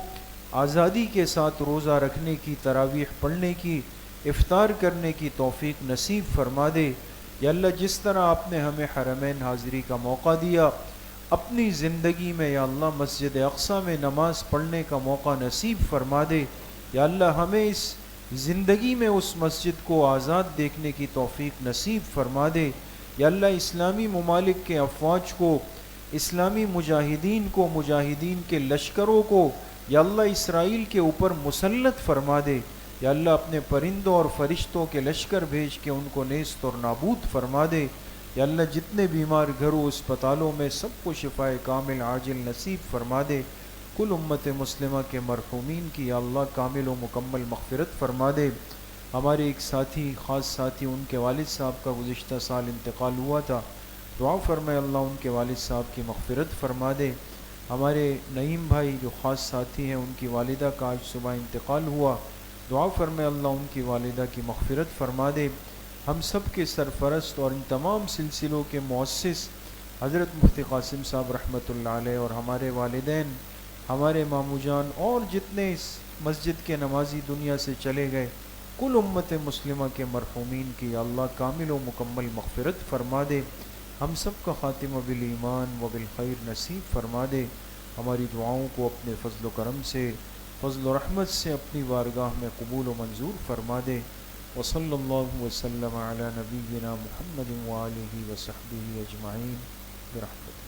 آزادی کے ساتھ روزہ رکھنے کی، تراویح پڑھنے کی، افطار کرنے کی توفیق نصیب فرما دے۔ یا اللہ جس طرح آپ نے ہمیں حرمین حاضری کا موقع دیا، اپنی زندگی میں یا اللہ مسجد اقصیٰ میں نماز پڑھنے کا موقع نصیب فرما دے۔ یا اللہ ہمیں اس زندگی میں اس مسجد کو آزاد دیکھنے کی توفیق نصیب فرما دے۔ یا اللہ اسلامی ممالک کے افواج کو، اسلامی مجاہدین کو، مجاہدین کے لشکروں کو یا اللہ اسرائیل کے اوپر مسلط فرما دے۔ یا اللہ اپنے پرندوں اور فرشتوں کے لشکر بھیج کے ان کو نیست اور نابود فرما دے۔ یا اللہ جتنے بیمار گھروں، اسپتالوں میں سب کو شفائے کامل عاجل نصیب فرما دے۔ کل امت مسلمہ کے مرحومین کی یا اللہ کامل و مکمل مغفرت فرما دے۔ ہمارے ایک ساتھی، خاص ساتھی، ان کے والد صاحب کا گزشتہ سال انتقال ہوا تھا، دعا فرمائے اللہ ان کے والد صاحب کی مغفرت فرما دے۔ ہمارے نعیم بھائی جو خاص ساتھی ہیں، ان کی والدہ کا آج صبح انتقال ہوا، دعا فرمائے اللہ ان کی والدہ کی مغفرت فرما دے۔ ہم سب کے سرپرست اور ان تمام سلسلوں کے مؤسس حضرت مفتی قاسم صاحب رحمۃ اللہ علیہ اور ہمارے والدین، ہمارے ماموں جان اور جتنے اس مسجد کے نمازی دنیا سے چلے گئے، کل امت مسلمہ کے مرحومین کی اللہ کامل و مکمل مغفرت فرما دے۔ ہم سب کا خاتمہ بالایمان و بالخیر نصیب فرما دے۔ ہماری دعاؤں کو اپنے فضل و کرم سے، فضل و رحمت سے اپنی بارگاہ میں قبول و منظور فرما دے۔ وصلی اللہ وسلم علی نبینا محمد وآلہ وصحبہ اجمعین برحمتہ۔